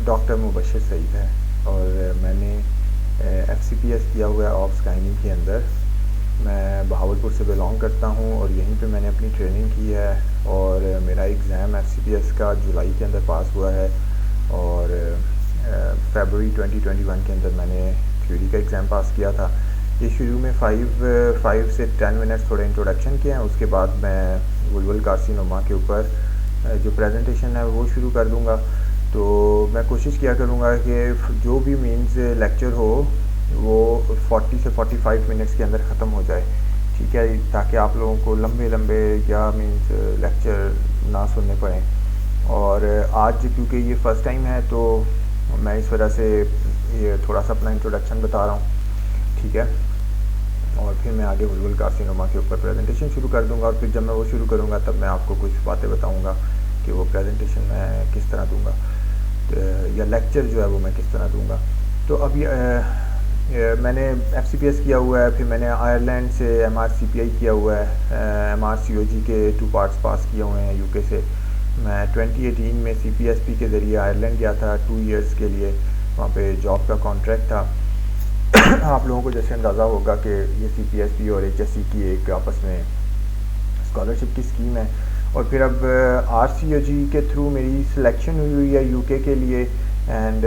Doctor Mubashar Saeed है और मैंने FCPS किया हुआ है ऑप्स गायनी के अंदर। मैं बहावलपुर से बिलोंग करता हूँ और यहीं पे मैंने अपनी ट्रेनिंग की है और मेरा एग्ज़ाम FCPS का जुलाई के अंदर पास हुआ है और फरवरी 2021 के अंदर मैंने थ्योरी का एग्ज़ाम पास किया था। ये शुरू में 5 से 10 मिनट्स थोड़े इंट्रोडक्शन किए हैं, उसके बाद मैं वुल्वल कार्सिनोमा के ऊपर जो प्रेजेंटेशन है वो शुरू कर दूंगा। तो मैं कोशिश किया करूँगा कि जो भी मीन्स लेक्चर हो वो 40 से 45 मिनट्स के अंदर ख़त्म हो जाए, ठीक है, ताकि आप लोगों को लंबे लंबे या मीन्स लेक्चर ना सुनने पड़ें। और आज क्योंकि ये फ़र्स्ट टाइम है तो मैं इस वजह से ये थोड़ा सा अपना इंट्रोडक्शन बता रहा हूँ, ठीक है। और फिर मैं आगे वुल्वल कार्सिनोमा के ऊपर प्रेजेंटेशन शुरू कर दूंगा और फिर जब मैं वो शुरू करूँगा तब मैं आपको कुछ बातें बताऊँगा कि वो प्रेजेंटेशन मैं किस तरह दूँगा या लेक्चर जो है वो मैं किस तरह दूँगा। तो अभी मैंने FCPS किया हुआ है, फिर मैंने आयरलैंड से MRCPI किया हुआ है, MRCOG के 2 पार्ट्स पास किए हुए हैं UK से। मैं 2018 में CPSP के ज़रिए आयरलैंड गया था 2 इयर्स के लिए, वहाँ पे जॉब का कॉन्ट्रैक्ट था। आप लोगों को जैसे अंदाज़ा होगा कि ये CPSP और HSC की एक आपस में स्कॉलरशिप की स्कीम है। और फिर अब RCOG के थ्रू मेरी सिलेक्शन हुई है UK के लिए एंड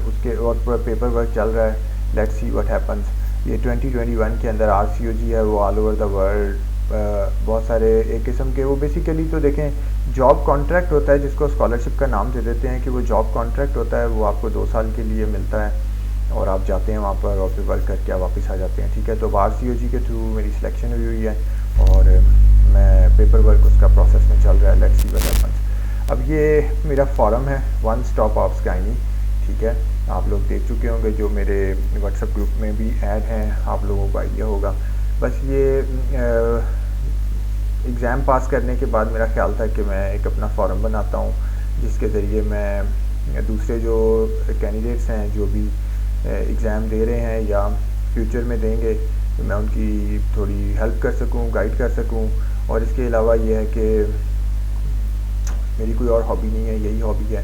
उसके और पूरा पेपर वर्क चल रहा है। Let's see what happens. ये 2021 के अंदर RCOG है वो ऑल ओवर द वर्ल्ड बहुत सारे एक किस्म के, वो बेसिकली तो देखें जॉब कॉन्ट्रैक्ट होता है जिसको स्कॉलरशिप का नाम दे देते हैं कि वो जॉब कॉन्ट्रैक्ट होता है, वो आपको 2 साल के लिए मिलता है और आप जाते हैं वहाँ पर और फिर वर्क करके आप वापस आ जाते हैं, ठीक है। तो RCOG के थ्रू मेरी सिलेक्शन हुई है और मैं पेपर वर्क उसका प्रोसेस में चल रहा है। Let's see what happens. अब ये मेरा फॉरम है वन स्टॉप ऑप्स गायनी, ठीक है। आप लोग देख चुके होंगे, जो मेरे व्हाट्सएप ग्रुप में भी ऐड हैं, आप लोगों को आइडिया होगा। बस ये एग्ज़ाम पास करने के बाद मेरा ख्याल था कि मैं एक अपना फॉरम बनाता हूँ जिसके ज़रिए मैं दूसरे जो कैंडिडेट्स हैं जो भी एग्ज़ाम दे रहे हैं या फ्यूचर में देंगे, तो मैं उनकी थोड़ी हेल्प कर सकूं, गाइड कर सकूं। और इसके अलावा ये है कि मेरी कोई और हॉबी नहीं है, यही हॉबी है,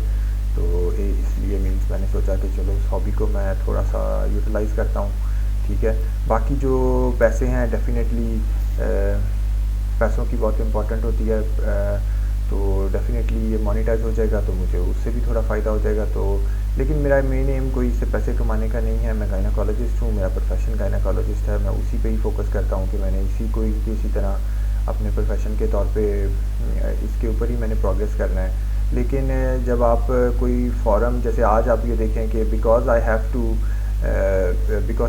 तो इसलिए मीन्स मैंने सोचा कि चलो उस हॉबी को मैं थोड़ा सा यूटिलाइज़ करता हूँ, ठीक है। बाकी जो पैसे हैं डेफिनेटली पैसों की बहुत इम्पोर्टेंट होती है, तो डेफिनेटली ये मोनेटाइज हो जाएगा तो मुझे उससे भी थोड़ा फ़ायदा हो जाएगा। तो लेकिन मेरा मेन एम कोई इससे पैसे कमाने का नहीं है। मैं गायनाकोलॉजिस्ट हूँ, मेरा प्रोफेशन गायनाकोलॉजिस्ट है, मैं उसी पे ही फोकस करता हूँ कि मैंने इसी को किसी तरह अपने प्रोफेशन के तौर पे इसके ऊपर ही मैंने प्रोग्रेस करना है। लेकिन जब आप कोई फॉरम, जैसे आज आप ये देखें कि because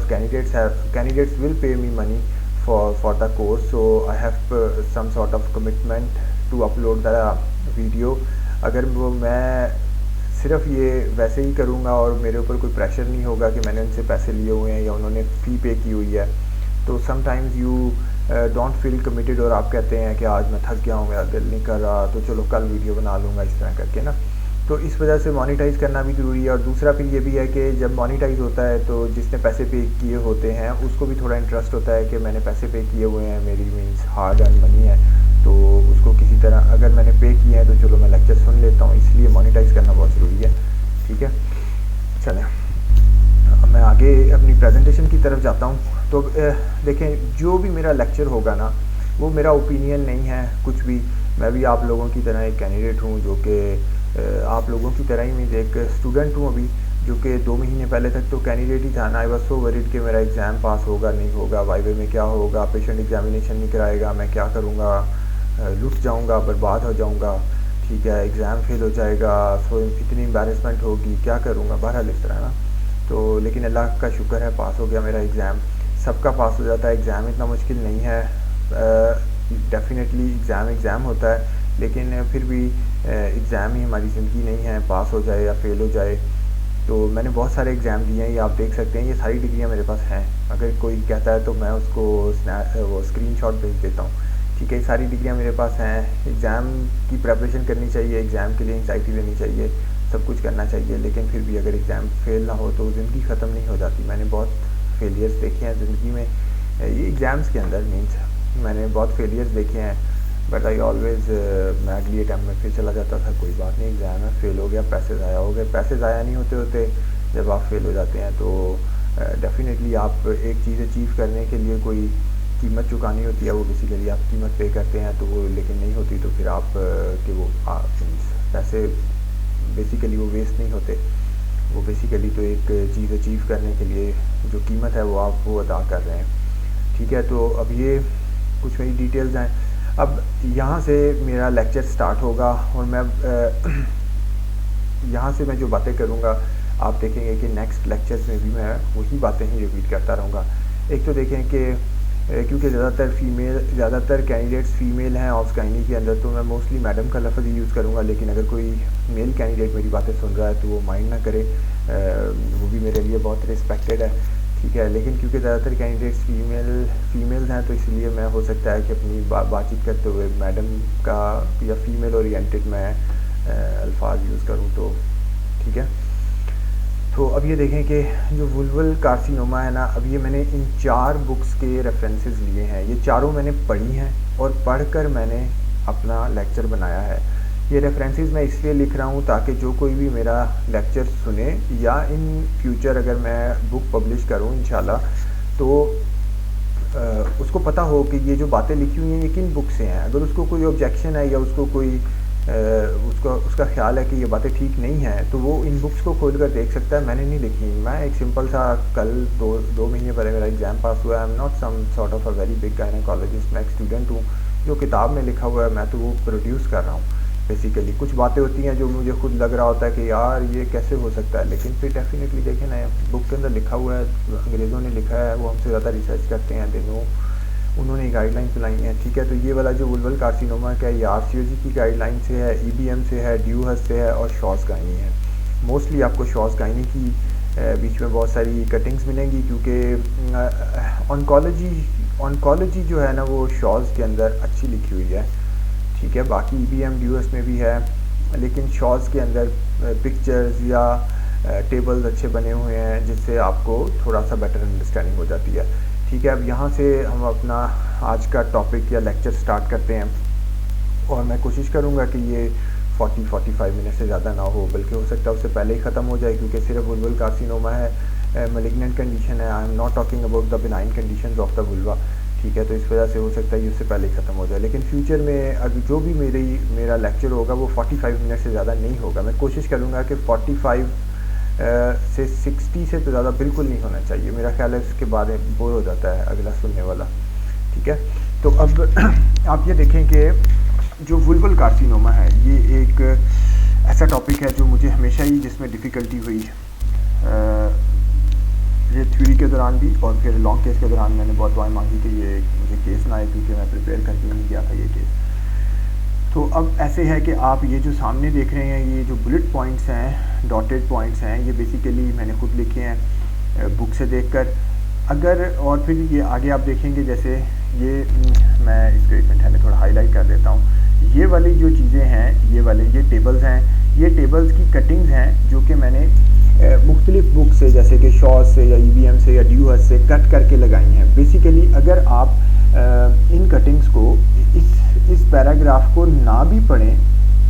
candidates will pay me money for the course, so I have some sort of commitment to upload the video। अगर वो मैं सिर्फ ये वैसे ही करूँगा और मेरे ऊपर कोई प्रेशर नहीं होगा कि मैंने उनसे पैसे लिए हुए हैं या उन्होंने फ़ी पे की हुई है, तो sometimes you don't feel committed और आप कहते हैं कि आज मैं थक गया हूँ, मेरा दिल नहीं कर रहा, तो चलो कल वीडियो बना लूँगा, इस तरह करके ना। तो इस वजह से मोनेटाइज़ करना भी ज़रूरी है। और दूसरा फिर ये भी है कि जब मोनेटाइज़ होता है तो जिसने पैसे पे किए होते हैं उसको भी थोड़ा इंटरेस्ट होता है कि मैंने पैसे पे किए हुए हैं, मेरी मीन्स हार्ड अर्न मनी है, तो उसको किसी तरह अगर मैंने पे किए हैं तो चलो मैं लेक्चर सुन लेता हूँ, इसलिए मोनेटाइज़ करना बहुत ज़रूरी है, ठीक है। चलें अब मैं आगे अपनी प्रेजेंटेशन की तरफ जाता हूँ। तो देखें, जो भी मेरा लेक्चर होगा ना वो मेरा ओपिनियन नहीं है कुछ भी। मैं भी आप लोगों की तरह एक कैंडिडेट हूँ, जो कि आप लोगों की तरह ही मैं एक स्टूडेंट हूँ अभी, जो कि 2 महीने पहले तक तो कैंडिडेट ही था ना। आई वाज सो वरीड कि मेरा एग्ज़ाम पास होगा नहीं होगा, वाइवे में क्या होगा, पेशेंट एग्जामिनेशन नहीं कराएगा, मैं क्या करूँगा, लुट जाऊँगा, बर्बाद हो जाऊँगा, ठीक है, एग्ज़ाम फेल हो जाएगा, सो इतनी एम्बेरसमेंट होगी, क्या करूँगा, बहरहाल इस तरह ना। तो लेकिन अल्लाह का शुक्र है पास हो गया मेरा एग्ज़ाम। सबका पास हो जाता है, एग्ज़ाम इतना मुश्किल नहीं है। डेफिनेटली एग्ज़ाम होता है, लेकिन फिर भी एग्ज़ाम ही हमारी ज़िंदगी नहीं है, पास हो जाए या फेल हो जाए। तो मैंने बहुत सारे एग्ज़ाम दिए हैं, ये आप देख सकते हैं, ये सारी डिग्रियां मेरे पास हैं। अगर कोई कहता है तो मैं उसको वो स्क्रीनशॉट भेज देता हूँ, ठीक है। ये सारी डिग्रियां मेरे पास हैं। एग्ज़ाम की प्रेपरेशन करनी चाहिए, एग्ज़ाम के लिए एंग्जाइटी लेनी चाहिए, सब कुछ करना चाहिए, लेकिन फिर भी अगर एग्ज़ाम फेल ना हो तो ज़िंदगी ख़त्म नहीं हो जाती। मैंने बहुत फेलियर्स देखे हैं ज़िंदगी में, ये एग्ज़ाम्स के अंदर मीन्स मैंने बहुत फेलियर्स देखे हैं, बट आई ऑलवेज़ मैं अगली अटैम्प्ट में फिर चला जाता था, कोई बात नहीं एग्ज़ाम में फ़ेल हो गया, पैसे ज़ाया हो गए। पैसे ज़ाया नहीं होते होते जब आप फेल हो जाते हैं, तो डेफिनेटली आप एक चीज़ अचीव करने के लिए कोई कीमत चुकानी होती है, वो बेसिकली आप कीमत पे करते हैं, तो वो लेकिन नहीं होती, तो फिर आप कि वो पैसे बेसिकली वो वेस्ट नहीं होते, वो बेसिकली तो एक चीज़ अचीव करने के लिए जो कीमत है वो आप वो अदा कर रहे हैं। ठीक है, तो अब ये कुछ मेरी डिटेल्स हैं। अब यहाँ से मेरा लेक्चर स्टार्ट होगा और मैं यहाँ से मैं जो बातें करूँगा आप देखेंगे कि नेक्स्ट लेक्चर्स में भी मैं वही बातें ही रिपीट करता रहूँगा। एक तो देखें कि क्योंकि ज़्यादातर कैंडिडेट्स फ़ीमेल हैं ऑप्स गायनी के अंदर, तो मैं मोस्टली मैडम का लफ्ज़ ही यूज़ करूँगा, लेकिन अगर कोई मेल कैंडिडेट मेरी बातें सुन रहा है तो वो माइंड ना करे, वो भी मेरे लिए बहुत रिस्पेक्टेड है। ठीक है, लेकिन क्योंकि ज़्यादातर कैंडिडेट्स फीमेल्स हैं, तो इसलिए मैं हो सकता है कि अपनी बातचीत करते हुए मैडम का या फीमेल ओरिएंटेड मैं अल्फाज यूज़ करूँ, तो ठीक है। तो अब ये देखें कि जो वुल्वल कार्सिनोमा है ना, अब ये मैंने इन 4 बुक्स के रेफरेंसेस लिए हैं, ये चारों मैंने पढ़ी हैं और पढ़कर मैंने अपना लेक्चर बनाया है। ये रेफरेंसेस मैं इसलिए लिख रहा हूँ ताकि जो कोई भी मेरा लेक्चर सुने या इन फ्यूचर अगर मैं बुक पब्लिश करूँ इंशाल्लाह, तो उसको पता हो कि ये जो बातें लिखी हुई हैं ये किन बुक से हैं। अगर उसको कोई ऑब्जेक्शन है या उसको कोई उसका ख्याल है कि ये बातें ठीक नहीं हैं, तो वो इन बुक्स को खोल कर देख सकता है। मैंने नहीं लिखी, मैं एक सिंपल सा कल दो महीने पहले मेरा एग्ज़ाम पास हुआ है। I am not some sort of a very big gynaecologist, मैं एक स्टूडेंट हूँ, जो किताब में लिखा हुआ है मैं तो वो प्रोड्यूस कर रहा हूँ। बेसिकली कुछ बातें होती हैं जो मुझे खुद लग रहा होता है कि यार ये कैसे हो सकता है, लेकिन फिर डेफिनेटली देखें ना, बुक के अंदर लिखा हुआ है, अंग्रेज़ों ने लिखा है, वो हमसे ज़्यादा रिसर्च करते हैं, दिनों उन्होंने गाइडलाइंस बनाई हैं। ठीक है, तो ये वाला जो वुल्वल कार्सिनोमा का है ये RCOG की गाइडलाइन से है, EBM से है, ड्यूहस से है और शॉस गायनी है। मोस्टली आपको शॉस गायनी की बीच में बहुत सारी कटिंग्स मिलेंगी, क्योंकि ऑनकोलॉजी जो है ना वो शॉस के अंदर अच्छी लिखी हुई है। ठीक है, बाकी EBM ड्यूहस में भी है, लेकिन शॉस के अंदर पिक्चर्स या टेबल्स अच्छे बने हुए हैं, जिससे आपको थोड़ा सा बेटर अंडरस्टैंडिंग हो जाती है। ठीक है, अब यहाँ से हम अपना आज का टॉपिक या लेक्चर स्टार्ट करते हैं और मैं कोशिश करूँगा कि ये 40-45 मिनट से ज़्यादा ना हो, बल्कि हो सकता है उससे पहले ही ख़त्म हो जाए, क्योंकि सिर्फ वुल्वल कार्सिनोमा है, मैलिग्नेंट कंडीशन है। I am not talking about the benign conditions of the vulva. ठीक है, तो इस वजह से हो सकता है ये उससे पहले ही ख़त्म हो जाए, लेकिन फ्यूचर में अगर जो भी मेरा लेक्चर होगा वो 45 मिनट से ज़्यादा नहीं होगा। मैं कोशिश करूँगा कि 45 से 60 से तो ज़्यादा बिल्कुल नहीं होना चाहिए। मेरा ख्याल है उसके बाद बोर हो जाता है अगला सुनने वाला। ठीक है, तो अब आप ये देखें कि जो वुल्वल कार्सिनोमा है ये एक ऐसा टॉपिक है जो मुझे हमेशा ही जिसमें डिफ़िकल्टी हुई, ये थ्योरी के दौरान भी और फिर लॉन्ग केस के दौरान मैंने बहुत दुआएं मांगी कि ये मुझे केस ना आए, क्योंकि मैं प्रिपेयर करके नहीं किया था ये केस। तो अब ऐसे है कि आप ये जो सामने देख रहे हैं, ये जो बुलेट पॉइंट्स हैं, डॉटेड पॉइंट्स हैं, ये बेसिकली मैंने खुद लिखे हैं बुक से देखकर। अगर और फिर ये आगे आप देखेंगे, जैसे ये मैं इसको एक मिनट है मैं थोड़ा हाईलाइट कर देता हूँ। ये वाली जो चीज़ें हैं, ये टेबल्स हैं, ये टेबल्स की कटिंग्स हैं जो कि मैंने मुख्तलिफ बुक से, जैसे कि शॉस से या EBM से या ड्यूहस से कट करके लगाई हैं। बेसिकली अगर आप इन कटिंग्स को इस पैराग्राफ को ना भी पढ़ें,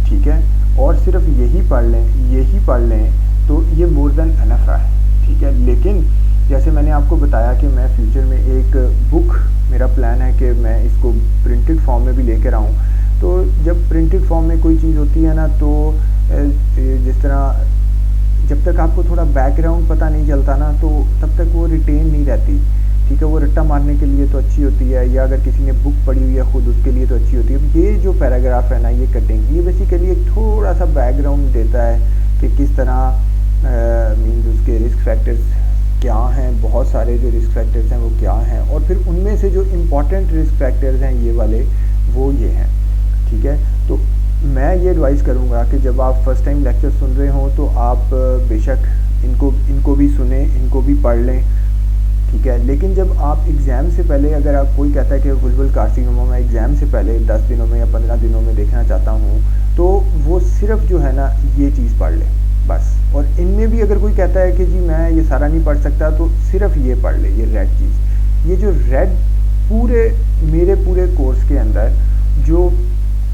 ठीक है, और सिर्फ यही पढ़ लें तो ये मोर देन इनफ है। ठीक है, लेकिन जैसे मैंने आपको बताया कि मैं फ्यूचर में एक बुक, मेरा प्लान है कि मैं इसको प्रिंटेड फॉर्म में भी लेकर आऊँ। तो जब प्रिंटेड फॉर्म में कोई चीज़ होती है ना, तो जिस तरह जब तक आपको थोड़ा बैकग्राउंड पता नहीं चलता ना, तो तब तक वो रिटेन नहीं रहती। ठीक है, वो रट्टा मारने के लिए तो अच्छी होती है, या अगर किसी ने बुक पढ़ी हुई है खुद, उसके लिए तो अच्छी होती है। अब ये जो पैराग्राफ है ना, ये कटिंग, ये बेसिकली एक थोड़ा सा बैकग्राउंड देता है कि किस तरह मीन्स उसके रिस्क फैक्टर्स क्या हैं, बहुत सारे जो रिस्क फैक्टर्स हैं वो क्या हैं, और फिर उनमें से जो इम्पॉर्टेंट रिस्क फैक्टर्स हैं ये वाले, वो ये हैं। ठीक है, तो मैं ये एडवाइस करूँगा कि जब आप फर्स्ट टाइम लेक्चर सुन रहे हों तो आप बेशक इनको भी सुने, इनको भी पढ़ लें। ठीक है, लेकिन जब आप एग्ज़ाम से पहले, अगर आप कोई कहता है कि वुल्वल कार्सिनोमा मैं एग्ज़ाम से पहले 10 दिनों में या 15 दिनों में देखना चाहता हूँ, तो वो सिर्फ जो है ना ये चीज़ पढ़ ले बस। और इनमें भी अगर कोई कहता है कि जी मैं ये सारा नहीं पढ़ सकता, तो सिर्फ ये पढ़ ले, ये रेड चीज़। ये जो रेड मेरे पूरे कोर्स के अंदर जो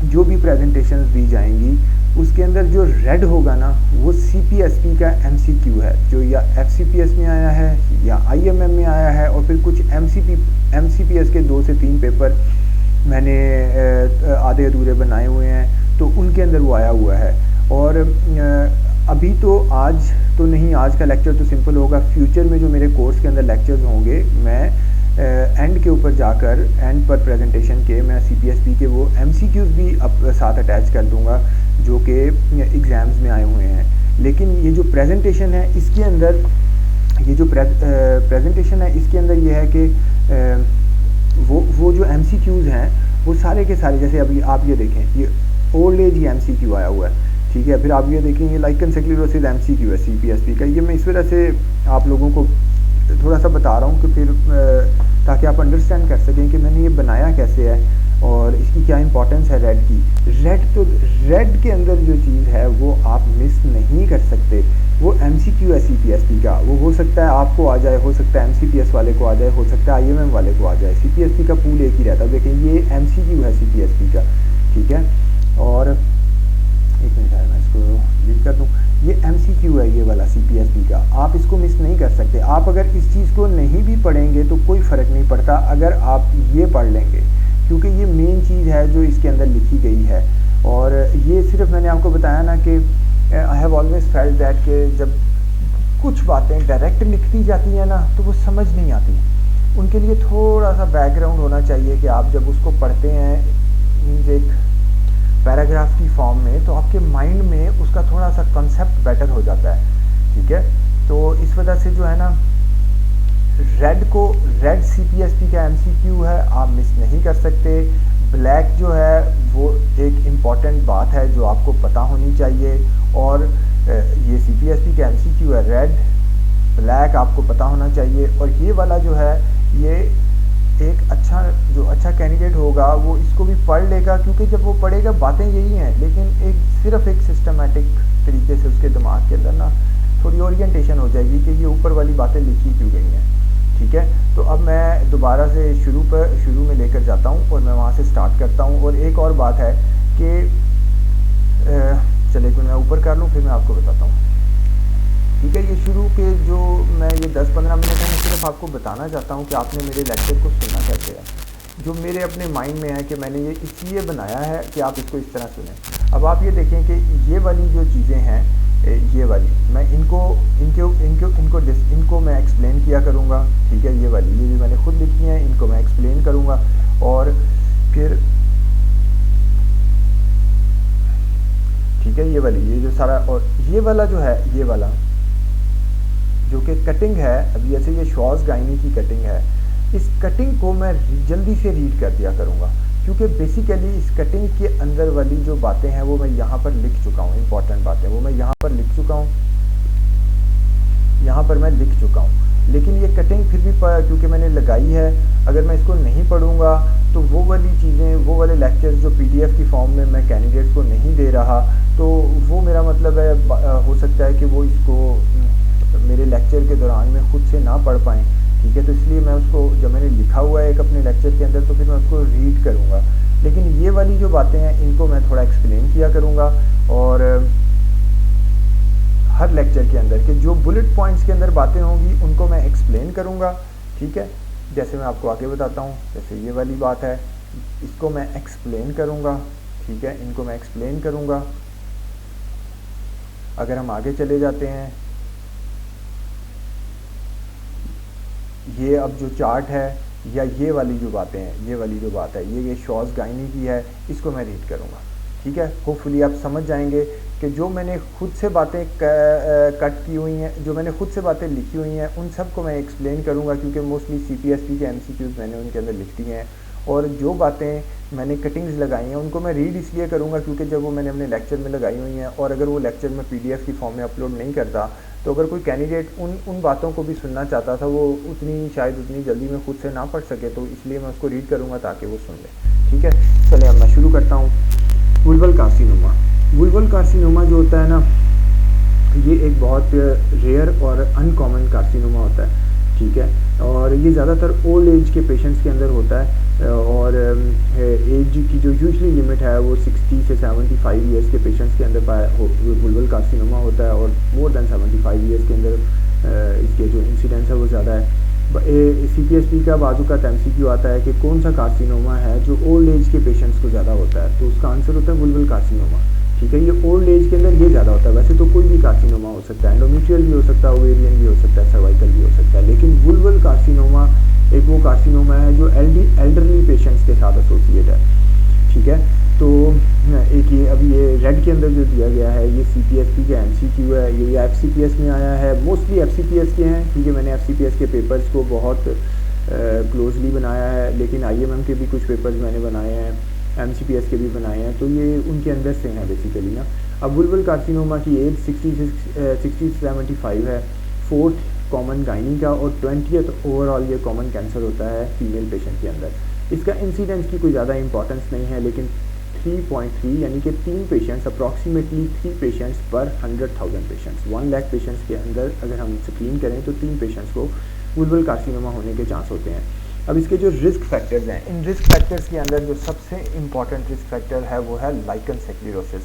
जो भी प्रेजेंटेशंस दी जाएंगी उसके अंदर जो रेड होगा ना वो CPSP का MCQ है, जो या FCPS में आया है या IMM में आया है, और फिर कुछ MCPS के 2 से 3 पेपर मैंने आधे अधूरे बनाए हुए हैं, तो उनके अंदर वो आया हुआ है। और अभी तो आज तो नहीं, आज का लेक्चर तो सिंपल होगा। फ्यूचर में जो मेरे कोर्स के अंदर लेक्चर्स होंगे, मैं एंड के ऊपर जाकर एंड पर प्रेजेंटेशन के मैं CPSP के वो MCQs भी साथ अटैच कर दूंगा जो कि एग्ज़ाम्स में आए हुए हैं। लेकिन ये जो प्रेजेंटेशन है इसके अंदर, ये जो प्रेजेंटेशन है इसके अंदर ये है कि वो जो MCQs हैं वो सारे के सारे, जैसे अभी आप ये देखें, ये ओल्ड एज MCQ आया हुआ है, ठीक है। फिर आप ये देखें, ये लाइकन स्क्लेरोसिस MCQ है CPSP का। ये मैं इस वजह से आप लोगों को थोड़ा सा बता रहा हूँ कि फिर ताकि आप अंडरस्टैंड कर सकें कि मैंने ये बनाया कैसे है और इसकी क्या इंपॉर्टेंस है रेड की। रेड के अंदर जो चीज़ है वो आप मिस नहीं कर सकते। वो MCQ है CPSP का, वो हो सकता है आपको आ जाए, हो सकता है MCPS वाले को आ जाए, हो सकता है IMM वाले को आ जाए। CPSP का पूल एक ही रहता है। देखें ये MCQ है CPSP का, ठीक है। और एक मिनट है, मैं इसको डिलीट कर दूँ। ये MCQ है ये वाला CPSP का, आप इसको मिस नहीं कर सकते। आप अगर इस चीज़ को नहीं भी पढ़ेंगे तो कोई फ़र्क नहीं पड़ता अगर आप ये पढ़ लेंगे, क्योंकि ये मेन चीज़ है जो इसके अंदर लिखी गई है। और ये सिर्फ मैंने आपको बताया ना कि I have always felt that कि जब कुछ बातें डायरेक्ट लिख दी जाती हैं ना तो वो समझ नहीं आती। उनके लिए थोड़ा सा बैकग्राउंड होना चाहिए कि आप जब उसको पढ़ते हैं मीन्स एक पैराग्राफ की फॉर्म में, तो आपके माइंड में उसका थोड़ा सा कंसेप्ट बेटर हो जाता है, ठीक है। तो इस वजह से जो है ना, रेड CPSP का MCQ है, आप मिस नहीं कर सकते। ब्लैक जो है वो एक इम्पॉर्टेंट बात है जो आपको पता होनी चाहिए। और ये CPSP का MCQ है रेड, ब्लैक आपको पता होना चाहिए। और ये वाला जो है, ये एक अच्छा कैंडिडेट होगा वो इसको भी पढ़ लेगा, क्योंकि जब वो पढ़ेगा बातें यही हैं, लेकिन सिर्फ एक सिस्टमेटिक तरीके से उसके दिमाग के अंदर ना थोड़ी ओरिएंटेशन हो जाएगी कि ये ऊपर वाली बातें लिखी क्यों गई हैं, ठीक है। तो अब मैं दोबारा से शुरू में लेकर जाता हूँ और मैं वहाँ से स्टार्ट करता हूँ। और एक और बात है कि चलिए मैं ऊपर कर लूँ फिर मैं आपको बताता हूँ, ठीक है। ये शुरू के जो मैं ये 10-15 मिनट है, मैं सिर्फ आपको बताना चाहता हूँ कि आपने मेरे लेक्चर को सुनना कैसे है। जो मेरे अपने माइंड में है कि मैंने ये इसलिए बनाया है कि आप इसको इस तरह सुनें। अब आप ये देखें कि ये वाली जो चीज़ें हैं, ये वाली मैं इनको मैं एक्सप्लेन किया करूँगा, ठीक है। ये वाली ये भी मैंने खुद लिखी हैं, इनको मैं एक्सप्लेन करूँगा। और फिर ठीक है, ये वाली ये जो सारा, और ये वाला जो है, ये वाला जो कि कटिंग है, अभी जैसे ये श्वार्ज़गाइनी की कटिंग है, इस कटिंग को मैं जल्दी से रीड कर दिया करूँगा, क्योंकि बेसिकली इस कटिंग के अंदर वाली जो बातें हैं वो मैं यहाँ पर लिख चुका हूँ। इंपॉर्टेंट बातें वो मैं यहाँ पर लिख चुका हूँ, यहाँ पर मैं लिख चुका हूँ। लेकिन ये कटिंग फिर भी क्योंकि मैंने लगाई है, अगर मैं इसको नहीं पढ़ूँगा तो वो वाली चीज़ें, वो वाले लेक्चर्स जो PDF की फॉर्म में मैं कैंडिडेट्स को नहीं दे रहा, तो वो मेरा मतलब है हो सकता है कि वो इसको मेरे लेक्चर के दौरान में खुद से ना पढ़ पाएँ, ठीक है। तो इसलिए मैं उसको, जब मैंने लिखा हुआ है एक अपने लेक्चर के अंदर, तो फिर मैं उसको रीड करूँगा। लेकिन ये वाली जो बातें हैं इनको मैं थोड़ा एक्सप्लेन किया करूँगा, और हर लेक्चर के अंदर के जो बुलेट पॉइंट्स के अंदर बातें होंगी उनको मैं एक्सप्लेन करूँगा, ठीक है। जैसे मैं आपको आगे बताता हूँ, जैसे ये वाली बात है, इसको मैं एक्सप्लेन करूँगा, ठीक है, इनको मैं एक्सप्लेन करूँगा। अगर हम आगे चले जाते हैं, ये अब जो चार्ट है या ये वाली जो बातें हैं, ये वाली जो बात है, ये श्वार्ज़गाइनी की है, इसको मैं रीड करूँगा, ठीक है। होपफुली आप समझ जाएंगे कि जो मैंने खुद से बातें कट की हुई हैं, जो मैंने खुद से बातें लिखी हुई हैं, उन सब को मैं एक्सप्लेन करूँगा, क्योंकि मोस्टली CPSP के MCQs मैंने उनके अंदर लिख दिए हैं। और जो बातें मैंने कटिंग्स लगाई हैं उनको मैं रीड इसलिए करूँगा क्योंकि जब वो मैंने अपने लेक्चर में लगाई हुई हैं, और अगर वो लेक्चर मैं PDF की फॉर्म में अपलोड नहीं करता, तो अगर कोई कैंडिडेट उन बातों को भी सुनना चाहता था, वो शायद उतनी जल्दी में खुद से ना पढ़ सके, तो इसलिए मैं उसको रीड करूँगा ताकि वो सुन ले, ठीक है। चलिए अब मैं शुरू करता हूँ। वुल्वल कार्सिनोमा, वुल्वल कार्सिनोमा जो होता है ना, ये एक बहुत रेयर और अनकॉमन कार्सिनोमा होता है, ठीक है। और ये ज़्यादातर ओल्ड एज के पेशेंट्स के अंदर होता है, और एज की जो यूजली लिमिट है वो 60 से 75 ईयर्स के पेशेंट्स के अंदर वुल्वल कार्सिनोमा होता है, और मोर देन 75 ईयर्स के अंदर इसके जो इंसिडेंस है वो ज़्यादा है। CPSP का बाजू का MCQ आता है कि कौन सा कार्सिनोमा है जो ओल्ड एज के पेशेंट्स को ज़्यादा होता है, तो उसका आंसर होता है वुल्वल कार्सिनोमा। ठीक है, ये ओल्ड एज के अंदर ये ज़्यादा होता है। वैसे तो कोई भी कार्सिनोमा हो सकता है, एंडोमेट्रियल भी हो सकता है, ओवेरियन भी हो सकता है, सर्वाइकल भी हो सकता है, लेकिन वुल्वल कार्सिनोमा एक वो कार्सिनोमा है जो एल्डरली पेशेंट्स के साथ एसोसिएट है। ठीक है, तो एक ये अभी ये रेड के अंदर जो दिया गया है ये CPSP का MCQ है, ये FCPS में आया है, मोस्टली FCPS के हैं क्योंकि मैंने FCPS के पेपर्स को बहुत क्लोजली बनाया है, लेकिन IMM के भी कुछ पेपर्स मैंने बनाए हैं, MCPS के भी बनाए हैं, तो ये उनके अंदर से हैं बेसिकली ना। अब वुल्वल कार्सिनोमा की एज 60 से 75 है, 4th कॉमन गाइनी का, और 20th ओवरऑल ये कॉमन कैंसर होता है फीमेल पेशेंट के अंदर। इसका इंसिडेंस की कोई ज़्यादा इंपॉर्टेंस नहीं है, लेकिन 3.3 यानी कि 3 पेशेंट्स, अप्रॉक्सीमेटली 3 पेशेंट्स पर 100,000 पेशेंट्स, 1 लाख पेशेंट्स के अंदर अगर हम स्क्रीन करें तो 3 पेशेंट्स को वुल्वल कार्सिनोमा होने के चांस होते हैं। अब इसके जो रिस्क फैक्टर्स हैं, इन रिस्क फैक्टर्स के अंदर जो सबसे इम्पॉर्टेंट रिस्क फैक्टर है वो है लाइकन सेक्लेरोसिस।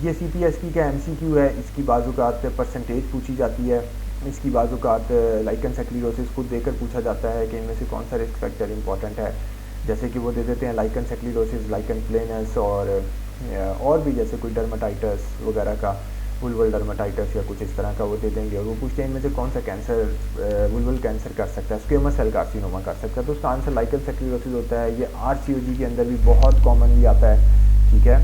ये CPSP का MCQ है, इसकी बाज़ात परसेंटेज पूछी जाती है, इसकी बाज़ात लाइकन सेक्लेरोसिस खुद देकर पूछा जाता है कि इनमें से कौन सा रिस्क फैक्टर इंपॉर्टेंट है। जैसे कि वो दे देते हैं लाइकन सेक्लेरोसिस, लाइकन प्लेनस, और भी जैसे कोई डर्माटाइटस वगैरह का, वुल्वल डर्माटाइटस या कुछ इस तरह का वो दे देंगे, और वो पूछते हैं इनमें से कौन सा कैंसर वुल्वल कैंसर कर सकता है, स्क्वेमस सेल कार्सिनोमा कर सकता है, तो उसका आंसर लाइकन सेक्लेरोसिस होता है। ये RCOG के अंदर भी बहुत कॉमनली आता है। ठीक है,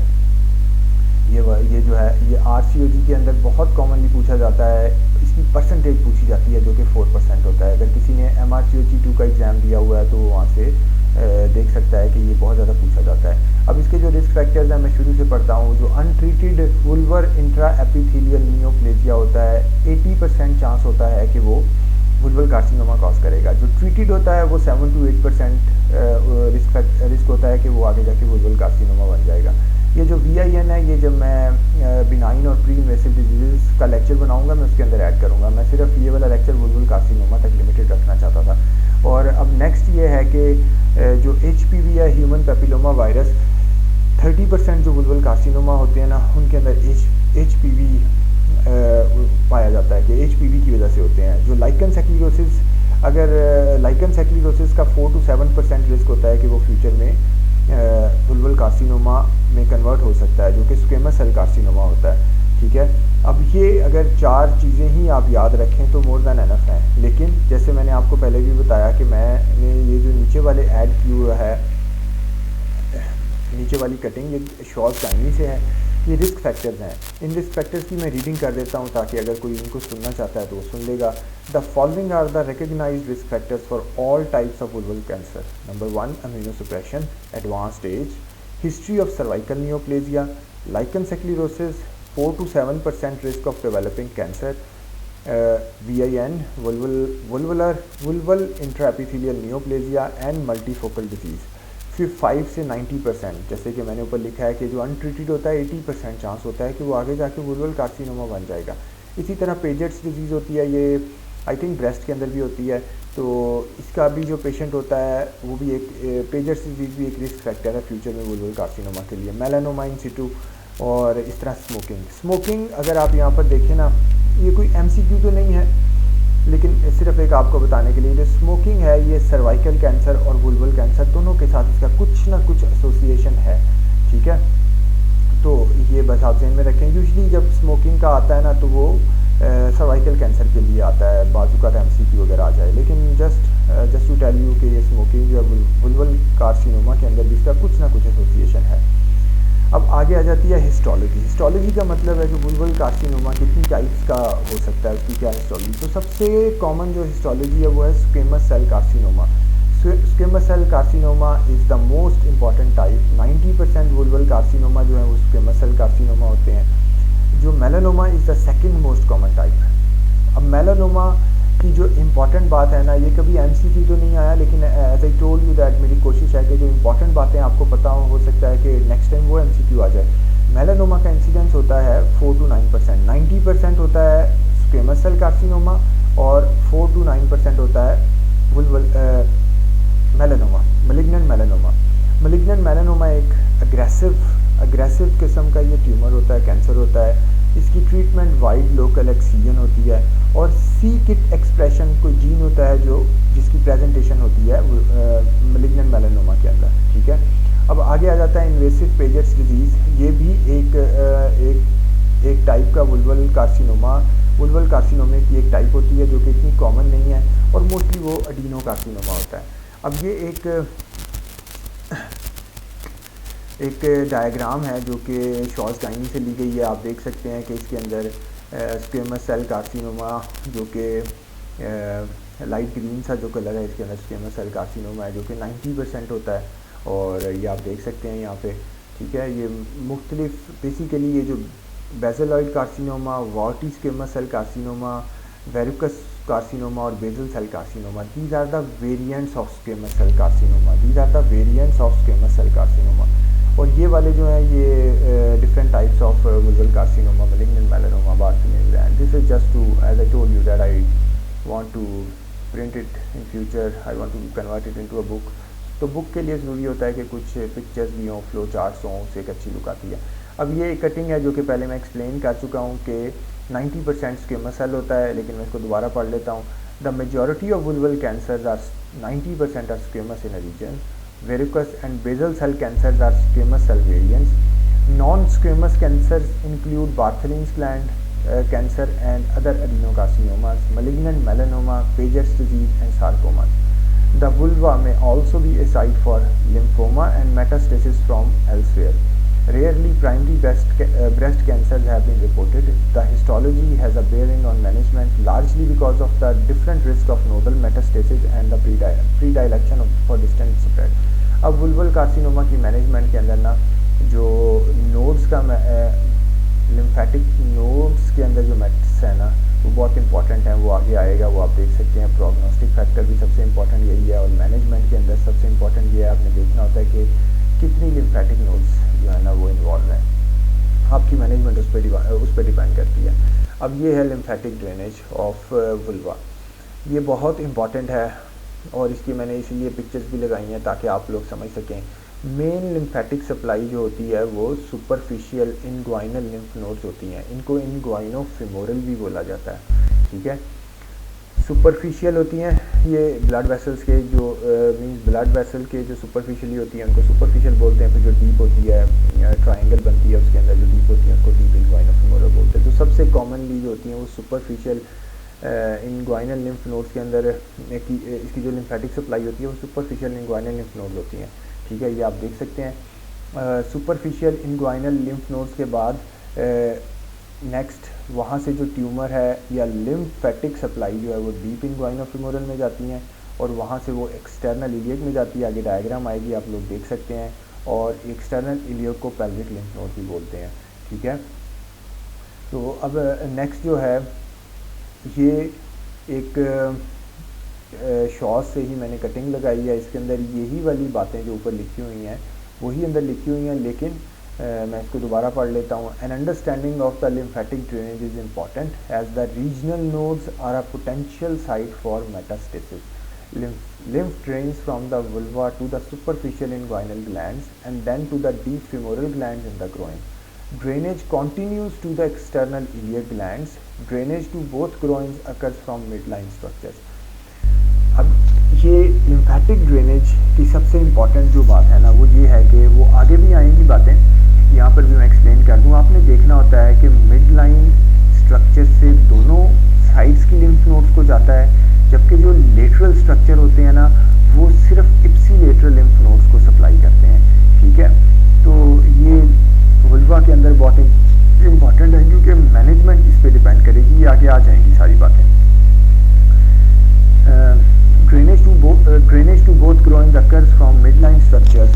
ये जो है ये RCOG के अंदर बहुत कॉमनली पूछा जाता है, इसकी परसेंटेज पूछी जाती है जो कि 4% होता है। अगर किसी ने MRCOG 2 का एग्ज़ाम दिया हुआ है तो वो वहाँ से देख सकता है कि ये बहुत ज़्यादा पूछा जाता है। अब इसके जो रिस्क फैक्टर्स हैं मैं शुरू से पढ़ता हूँ। जो untreated vulvar intra epithelial neoplasia होता है, 80% चांस होता है कि वो वुल्वल कार्सिनोमा कॉज करेगा। जो ट्रीटेड होता है वो 7 to 8% रिस्क होता है कि वो आगे जाके वुल्वल कार्सिनोमा बन जाएगा। ये जो VIN है, ये जब मैं बिनाइन और प्री इन्वेसिव डिजीज़ का लेक्चर बनाऊंगा मैं उसके अंदर ऐड करूंगा। मैं सिर्फ ये वाला लेक्चर वुल्वल कार्सिनोमा तक लिमिटेड रखना चाहता था। और अब नेक्स्ट ये है कि जो HPV है, ह्यूमन पेपिलोमा वायरस, 30% जो वुल्वल कार्सिनोमा होते हैं ना उनके अंदर HPV पाया जाता है कि HPV की वजह से होते हैं। जो लाइकन सेक्लेरोसिस, अगर लाइकन सेक्लेरोसिस का 4 to 7% रिस्क होता है कि वो फ्यूचर में वुल्वल कार्सिनोमा में कन्वर्ट हो सकता है, जो कि स्क्वेमस सेल कार्सिनोमा होता है। ठीक है, अब ये अगर 4 चीज़ें ही आप याद रखें तो मोर देन एनफ है। लेकिन जैसे मैंने आपको पहले भी बताया कि मैंने ये जो नीचे वाले ऐड किए हुआ है, नीचे वाली कटिंग ये शॉर्ट चाइनी से है, ये रिस्क फैक्टर्स हैं। इन रिस्क फैक्टर्स की मैं रीडिंग कर देता हूँ ताकि अगर कोई इनको सुनना चाहता है तो वो सुन लेगा। The following are the recognised risk factors for all types of vulval cancer. Number 1, immunosuppression, advanced age, history of cervical neoplasia, lichen sclerosis, 4 to 7% risk of developing cancer, VIN, vulval intraepithelial neoplasia and multifocal disease. फिर 5 से 90%, जैसे कि मैंने ऊपर लिखा है कि जो अनट्रीटेड होता है 80% चांस होता है कि वो आगे जाके वुल्वल कार्सिनोमा बन जाएगा। इसी तरह पेजेट्स डिजीज़ होती है, ये आई थिंक ब्रेस्ट के अंदर भी होती है, तो इसका भी जो पेशेंट होता है वो भी एक पेजेट्स डिजीज़ भी एक रिस्क फैक्टर है फ्यूचर में वुल्वल कार्सिनोमा के लिए। मेलानोमा इन सिटू, और इस तरह स्मोकिंग अगर आप यहाँ पर देखें ना, ये कोई MCQ तो नहीं है लेकिन सिर्फ एक आपको बताने के लिए, जो स्मोकिंग है ये सर्वाइकल कैंसर और वुल्वल कैंसर दोनों के साथ इसका कुछ ना कुछ एसोसिएशन है। ठीक है, तो ये बस आप ध्यान में रखें। यूजली जब स्मोकिंग का आता है ना तो वो सर्वाइकल कैंसर के लिए आता है, बाजू का MCQ वगैरह आ जाए, लेकिन जस्ट टू टेल यू कि ये स्मोकिंग जो है वुल्वल कार्सिनोमा के अंदर भी इसका कुछ ना कुछ एसोसिएशन है। अब आगे आ जाती है हिस्टोलॉजी। हिस्टोलॉजी का मतलब है कि वुल्वल कार्सिनोमा कितनी टाइप्स का हो सकता है, उसकी क्या हिस्टोलॉजी। तो सबसे कॉमन जो हिस्टोलॉजी है वो है squamous cell carcinoma. Squamous cell carcinoma is the most important type. 90% vulval carcinoma जो है वो स्क्वेमस सेल कार्सिनोमा होते हैं। जो melanoma is the second most common type. अब मेलानोमा की जो इम्पॉर्टेंट बात है ना, ये कभी MCQ तो नहीं आया, लेकिन as I told you that मेरी कोशिश है कि जो इम्पॉर्टेंट बातें आपको पता हो सकता है कि नेक्स्ट टाइम वो MCQ आ जाए। मेलानोमा का इंसिडेंस होता है 4 to 9%। 90% होता है स्क्वेमस सेल कार्सिनोमा और 4 to 9% होता है vulval melanoma, malignant melanoma. Malignant melanoma एक अग्रेसिव किस्म का ये ट्यूमर होता है, कैंसर होता है। इसकी ट्रीटमेंट वाइड लोकल एक्सीजन होती है और C-KIT एक्सप्रेशन कोई जीन होता है जो जिसकी प्रेजेंटेशन होती है मैलिग्नेंट मेलानोमा के अंदर, ठीक है। अब आगे आ जाता है इन्वेसिव पेजर्स डिजीज़। ये भी एक टाइप का वुल्वल कार्सिनोमा की एक टाइप होती है जो कि इतनी कॉमन नहीं है और मोस्टली वो अडीनो कार्सिनोमा होता है। अब ये एक डायग्राम है जो कि शॉर्स गाइनी से ली गई है। आप देख सकते हैं कि इसके अंदर स्क्वेमस सेल कार्सिनोमा जो कि लाइट ग्रीन सा जो कलर है, इसके अंदर स्क्वेमस सेल कार्सिनोमा है जो कि 90% होता है। और ये आप देख सकते हैं यहाँ पे, ठीक है। ये मुख्तलिफ बेसिकली ये जो basaloid carcinoma, warty squamous cell carcinoma, verrucous carcinoma और basal cell carcinoma, these are the variants of squamous cell carcinoma. और ये वाले जो हैं ये different types of vulval carcinoma, malignant melanoma, Bartholin gland. This is just to, as I told you that I want to print it in future, I want to convert it into a book. तो book के लिए ज़रूरी होता है कि कुछ pictures भी हों, फ्लो चार्ट्स हों, उससे एक अच्छी लुक आती है। अब ये कटिंग है जो कि पहले मैं एक्सप्लेन कर चुका हूँ कि 90% स्क्वेमस सेल होता है, लेकिन मैं इसको दोबारा पढ़ लेता हूँ। The majority of vulval cancers are 90% are squamous in a region. Verrucous and basal cell cancers are squamous cell variants. Non-squamous cancers include Bartholin's gland cancer and other adenocarcinomas, malignant melanoma, Paget's disease, and sarcomas. The vulva may also be a site for lymphoma and metastasis from elsewhere. Rarely, primary breast cancers have been reported. The histology has a bearing on management, largely because of the different risk of nodal metastasis and the predilection for distant spread. अब वुल्वल carcinoma की management के अंदर ना जो nodes का lymphatic nodes के अंदर जो मेट्स है ना वो बहुत इंपॉर्टेंट है, वो आगे आएगा, वो आप देख सकते हैं। प्रोग्नोस्टिक फैक्टर भी सबसे इंपॉर्टेंट यही है और मैनेजमेंट के अंदर सबसे इंपॉर्टेंट ये है, आपने देखना होता है कि कितनी लिम्फेटिक नोड्स जो है ना वो इन्वॉल्व हैं। आपकी मैनेजमेंट उस पर डिपेंड करती है। अब ये है लिम्फेटिक ड्रेनेज ऑफ वुल्वा, ये बहुत इंपॉर्टेंट है और इसकी मैंने इसीलिए पिक्चर्स भी लगाई हैं ताकि आप लोग समझ सकें। मेन लिम्फेटिक सप्लाई जो होती है वो सुपरफिशियल इनग्वाइनल लिम्फ नोड्स होती हैं, इनको इनग्वाइनोफिमोरल भी बोला जाता है, ठीक है। सुपरफिशियल होती हैं ये ब्लड वेसल्स के जो मींस ब्लड वेसल के जो सुपरफिशियली होती हैं उनको सुपरफिशियल बोलते हैं। फिर जो डीप होती है ट्रायंगल बनती है उसके अंदर जो डीप होती है उसको डीप इनग्वाइनोफिमोरल बोलते हैं। तो सबसे कॉमनली जो होती हैं वो सुपरफिशियल इनग्वाइनल लिम्फ नोड्स के अंदर इसकी जो लिम्फेटिक सप्लाई होती है वो सुपरफिशियल इनग्वाइनल लिम्फ नोड्स होती हैं, ठीक है। ये आप देख सकते हैं। सुपरफिशियल इनग्वाइनल लिम्फ नोड्स के बाद नेक्स्ट वहाँ से जो ट्यूमर है या लिम्फेटिक सप्लाई जो है वो डीप इनग्वाइनोफिमोरल में जाती हैं और वहाँ से वो एक्सटर्नल इलियक में जाती है। आगे डायग्राम आएगी, आप लोग देख सकते हैं। और एक्सटर्नल इलियक को पेल्विक लिम्फ नोड भी बोलते हैं, ठीक है। तो अब नेक्स्ट जो है ये एक शॉर्ट से ही मैंने कटिंग लगाई है, इसके अंदर यही वाली बातें जो ऊपर लिखी हुई हैं वही अंदर लिखी हुई हैं, लेकिन मैं इसको दोबारा पढ़ लेता हूँ। An understanding of the lymphatic drainage is important as the regional nodes are a potential site for metastasis. lymph drains from the vulva to the superficial inguinal glands and then to the deep femoral glands in the groin. Drainage continues to the external iliac glands. Drainage to both groins occurs from midline structures. अब ये lymphatic drainage की सबसे important जो बात है ना वो ये है कि वो आगे भी आएंगी बातें, यहाँ पर भी मैं एक्सप्लेन कर दूँ। आपने देखना होता है कि मिड लाइन स्ट्रक्चर से दोनों साइड्स की लिम्फ नोड्स को जाता है, जबकि जो लेटरल स्ट्रक्चर होते हैं ना वो सिर्फ इप्सिलेटरल लिम्फ नोड्स को सप्लाई करते हैं, ठीक है। तो ये वुल्वा के अंदर बहुत इम्पॉर्टेंट है क्योंकि मैनेजमेंट इस पर डिपेंड करेगी, ये आगे आ जाएंगी सारी बातें। Drainage to both groins occurs from midline structures.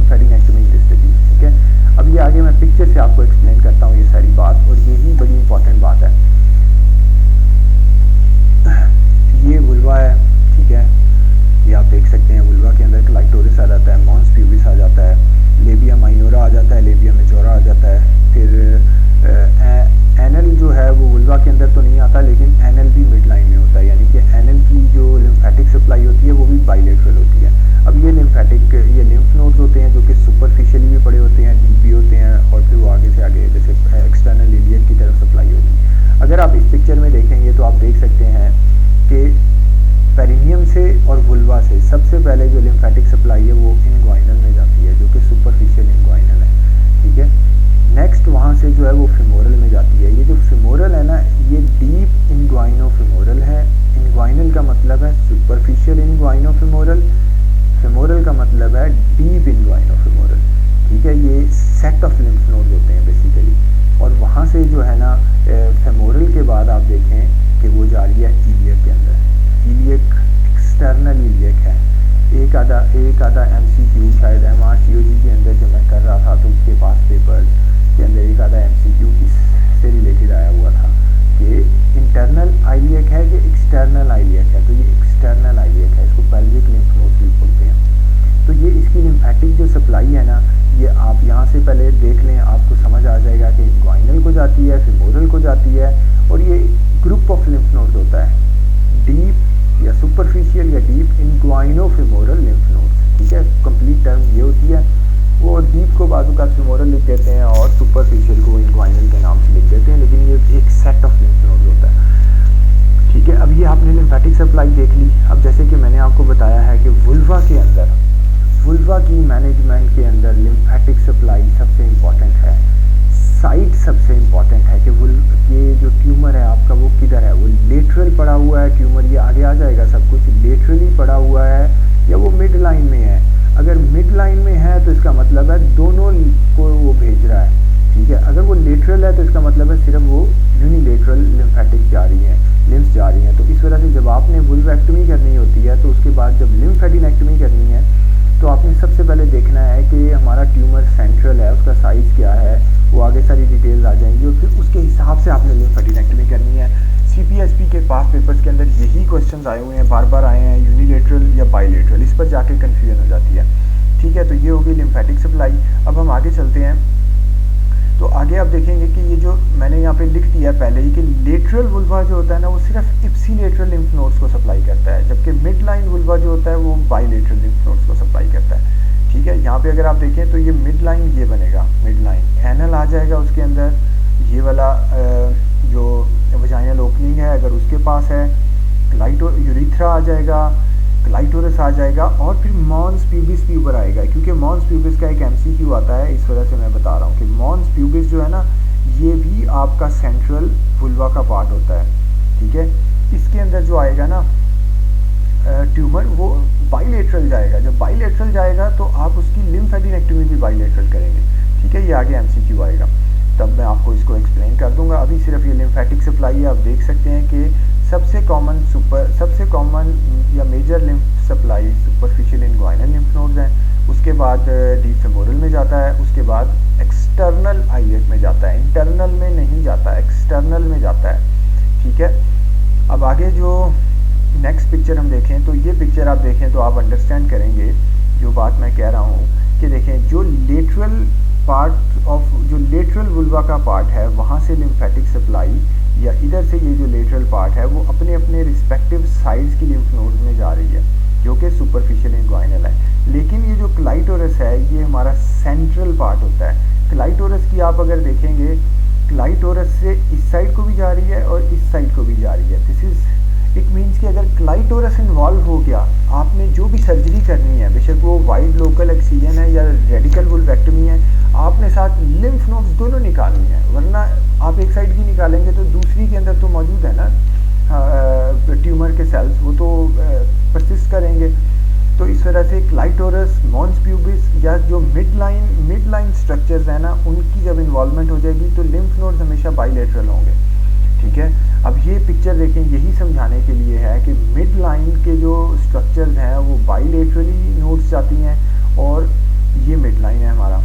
Lymphadenectomy in this disease. ठीक है, अब ये आगे मैं पिक्चर से आपको एक्सप्लेन करता हूँ ये सारी बात, और यही बड़ी इंपॉर्टेंट बात है। ये वुल्वा है, ठीक है, ये आप देख सकते हैं वुल्वा के अंदर क्लाइटोरिस आ जाता है, मॉन्स प्यूबिस आ जाता है, लेबिया माइनोरा आ जाता है, लेबिया मेजोरा आ जाता है, फिर एनल जो है वो वुल्वा के अंदर तो नहीं आता, लेकिन एनल भी मिड लाइन में होता है, यानी कि एनल की जो लिम्फेटिक सप्लाई होती है वो भी बाइलेटरल होती है। अब ये लिम्फ नोड्स होते हैं जो कि सुपरफिशियली भी पड़े होते हैं, डीप भी होते हैं, और फिर वो आगे से आगे जैसे एक्सटर्नल इलियक की तरफ सप्लाई होगी। अगर आप इस पिक्चर में देखेंगे तो आप देख सकते हैं कि पेरिनियम से और वुल्वा से सबसे पहले जो लिम्फेटिक सप्लाई है वो इनग्वाइनल में जाती है, जो कि सुपरफिशियल इनग्वाइनल है। ठीक है, नेक्स्ट वहाँ से जो है वो फिमोरल में जाती है। ये जो फिमोरल है ना, ये डीप इनग्वाइनो फिमोरल है। इनग्वाइनल का मतलब है सुपरफिशियल इनग्वाइनो फिमोरल, फिमोरल का मतलब है डीप इनग्वाइनो फिमोरल। ठीक है, ये सेट ऑफ लिम्फ नोड्स होते हैं बेसिकली, और वहाँ से जो है ना फेमोरल के बाद आप देखें कि वो जा रही है इलियक के अंदर। इलियक एक्सटर्नल इलियक है। एक आधा MCQ शायद MRCOG के अंदर जो मैं कर रहा था तो उसके पास पेपर के अंदर एक आधा MCQ इससे रिलेटेड आया हुआ था कि इंटरनल आइलियक है कि एक्सटर्नल आइलियक है। तो ये एक्सटर्नल आइलियक है, इसको पेल्विक लिम्फ नोड्स भी बोलते हैं। तो ये इसकी लिम्फेटिक जो सप्लाई है ना, ये आप यहाँ से पहले देख लें, आपको समझ आ जाएगा कि इनग्वाइनल को जाती है, फिमोरल को जाती है, और ये ग्रुप ऑफ लिम्फ नोड्स होता है, डीप या सुपरफिशियल या डीप इनग्वाइनो फिमोरल लिम्फ नोड्स। ठीक है, कंप्लीट टर्म ये होती है। वो डीप को बाजू का फिमोरल लिख देते हैं और सुपरफिशियल को इनग्वाइनल के नाम से लिख देते हैं, लेकिन ये एक सेट ऑफ लिम्फ नोड्स होता है। ठीक है, अब ये आपने लिम्फेटिक सप्लाई देख ली। अब जैसे कि मैंने आपको बताया है कि वुल्वा के अंदर, वुल्वा की मैनेजमेंट के अंदर लिम्फेटिक सप्लाई सबसे इम्पॉर्टेंट है, साइट सबसे इम्पॉर्टेंट है कि ये जो ट्यूमर है आपका वो किधर है, वो लेटरल पड़ा हुआ है ट्यूमर, ये आगे आ जाएगा सब कुछ, लेटरली पड़ा हुआ है या वो मिड लाइन में है। अगर मिड लाइन में है तो इसका मतलब है दोनों को वो भेज रहा है। ठीक है, अगर वो लेटरल है तो इसका मतलब है सिर्फ वो यूनिलेटरल लिम्फेटिक जा रही है, लिम्फ्स जा रही हैं। तो इस वजह से जब आपने वुल्वेक्टमी करनी होती है तो उसके बाद जब लिम्फेडिनेक्टमी करनी है तो आपने सबसे पहले देखना है कि हमारा ट्यूमर सेंट्रल है, उसका साइज़ क्या है, वो आगे सारी डिटेल्स आ जाएंगी, और फिर उसके हिसाब से आपने लिम्फेडिनेक्टमी करनी है। CPSP के पास पेपर्स के अंदर यही क्वेश्चंस आए हुए हैं, बार बार आए हैं, यूनिलेटरल या बाइलेटरल, इस पर जाके कन्फ्यूजन हो जाती है। ठीक है, तो ये हो गई लिम्फेटिक सप्लाई। अब हम आगे चलते हैं, तो आगे आप देखेंगे कि ये जो मैंने यहाँ पे लिख दिया पहले ही कि लेटरल वुल्वा जो होता है ना वो सिर्फ इप्सिलेटरल लिम्फ नोड्स को सप्लाई करता है, जबकि मिड लाइन वुल्वा जो होता है वो बाइलेटरल लिम्फ नोड्स को सप्लाई करता है। ठीक है, यहाँ पे अगर आप देखें तो ये मिड लाइन ये बनेगा, मिड लाइन एनल आ जाएगा उसके अंदर, ये वाला जो वजाइनल ओपनिंग है अगर उसके पास है, यूरिथ्रा आ जाएगा, क्लाइटोरस आ जाएगा, और फिर मॉन्स प्यूबिस भी ऊपर आएगा, क्योंकि मॉन्स प्यूबिस का एक MCQ आता है, इस वजह से मैं बता रहा हूँ कि मॉन्स प्यूबिस जो है ना ये भी आपका सेंट्रल वुल्वा का पार्ट होता है। ठीक है, इसके अंदर जो आएगा ना ट्यूमर वो बाइलेटरल जाएगा, जब बाइलेटरल जाएगा तो आप उसकी लिम्फेडिनेक्टमी भी बाइलेटरल करेंगे। ठीक है, ये आगे MCQ आएगा, तब मैं आपको इसको एक्सप्लेन कर दूंगा। अभी सिर्फ ये लिम्फेटिक सप्लाई है। आप देख सकते हैं कि सबसे कॉमन या major lymph supply superficial inguinal lymph nodes हैं, उसके बाद डीप फेमोरल में जाता है, उसके बाद एक्सटर्नल आइलियक में जाता है, इंटरनल में नहीं जाता, एक्सटर्नल में जाता है। ठीक है, अब आगे जो नेक्स्ट पिक्चर हम देखें तो ये पिक्चर आप देखें तो आप अंडरस्टैंड करेंगे जो बात मैं कह रहा हूँ कि देखें जो लेटरल वुल्वा का पार्ट है वहाँ से लिम्फेटिक सप्लाई या इधर से ये जो लेटरल पार्ट है वो अपने अपने रिस्पेक्टिव साइड्स की लिम्फ नोड्स में जा रही है जो कि सुपरफिशियल इनग्वाइनल है। लेकिन ये जो क्लाइटोरस है ये हमारा सेंट्रल पार्ट होता है। क्लाइटोरस की आप अगर देखेंगे, क्लाइटोरस से इस साइड को भी जा रही है और इस साइड को भी जा रही है। दिस इज इट मीन्स कि अगर क्लाइटोरस इन्वॉल्व हो गया, आपने जो भी सर्जरी करनी है, बेशक वो वाइड लोकल एक्सीजन है या रेडिकल वुल्वेक्टमी है, आपने साथ लिम्फ नोड्स दोनों निकालनी है, वरना आप एक साइड की निकालेंगे तो दूसरी के अंदर तो मौजूद है ना ट्यूमर के सेल्स, वो तो परसिस्ट करेंगे। तो इस तरह से क्लाइटोरस, मॉन्स प्यूबिस या जो मिड लाइन स्ट्रक्चर्स हैं ना, उनकी जब इन्वॉल्वमेंट हो जाएगी तो लिम्फ नोड्स हमेशा बाइलेटरल होंगे। ठीक है, अब ये पिक्चर देखें, यही समझाने के लिए है कि मिड लाइन के जो स्ट्रक्चर्स हैं वो बाइलेटरली नोड्स जाती हैं और ये मिड लाइन है हमारा।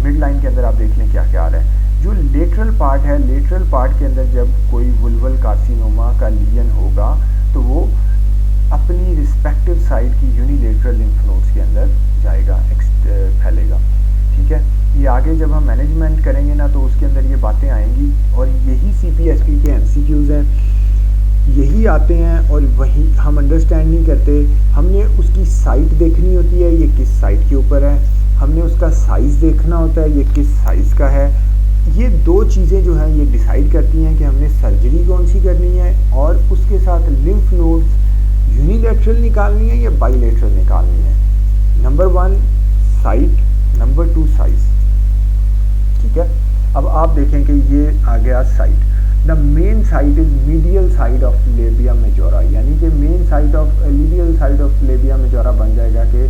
मिड लाइन के अंदर आप देख लें क्या क्या आ रहा है। जो लेटरल पार्ट है, लेटरल पार्ट के अंदर जब कोई वुल्वल कार्सिनोमा का लीजन होगा तो वो अपनी रिस्पेक्टिव साइड की यूनिलेटरल लिम्फ नोड्स के अंदर जाएगा, फैलेगा। ठीक है, ये आगे जब हम मैनेजमेंट करेंगे ना तो उसके अंदर ये बातें आएंगी, और यही CPSP के MCQs हैं, यही आते हैं, और वही हम अंडरस्टैंड नहीं करते। हमने उसकी साइट देखनी होती है, ये किस साइट के ऊपर है, हमने उसका साइज़ देखना होता है, ये किस साइज़ का है। ये दो चीज़ें जो हैं ये डिसाइड करती हैं कि हमने सर्जरी कौन सी करनी है, और उसके साथ लिम्फ नोड्स यूनिलेटरल निकालनी है या बाईलेटरल निकालनी है। Number 1 site, number 2 size. ठीक है, अब आप देखें कि ये आ गया site. The main site is medial side of labia majora, यानी कि main site of medial side of labia majora बन जाएगा कि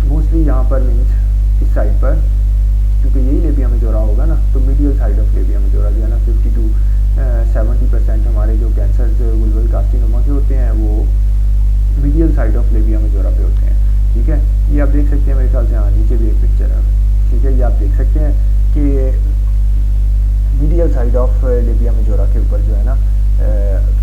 मोस्टली यहाँ पर मीन्स इस साइड पर, क्योंकि यही लेबिया मेजोरा होगा ना, तो medial side of labia majora जो है ना 50 to 70% हमारे जो कैंसर वुल्वल कार्सिनोमा के होते हैं वो medial side of labia majora पे होते हैं। ठीक है, ये आप देख सकते हैं मेरे ख्याल से, हाँ नीचे भी एक पिक्चर है। ठीक है, ये आप देख सकते हैं कि medial side of labia majora के ऊपर जो है ना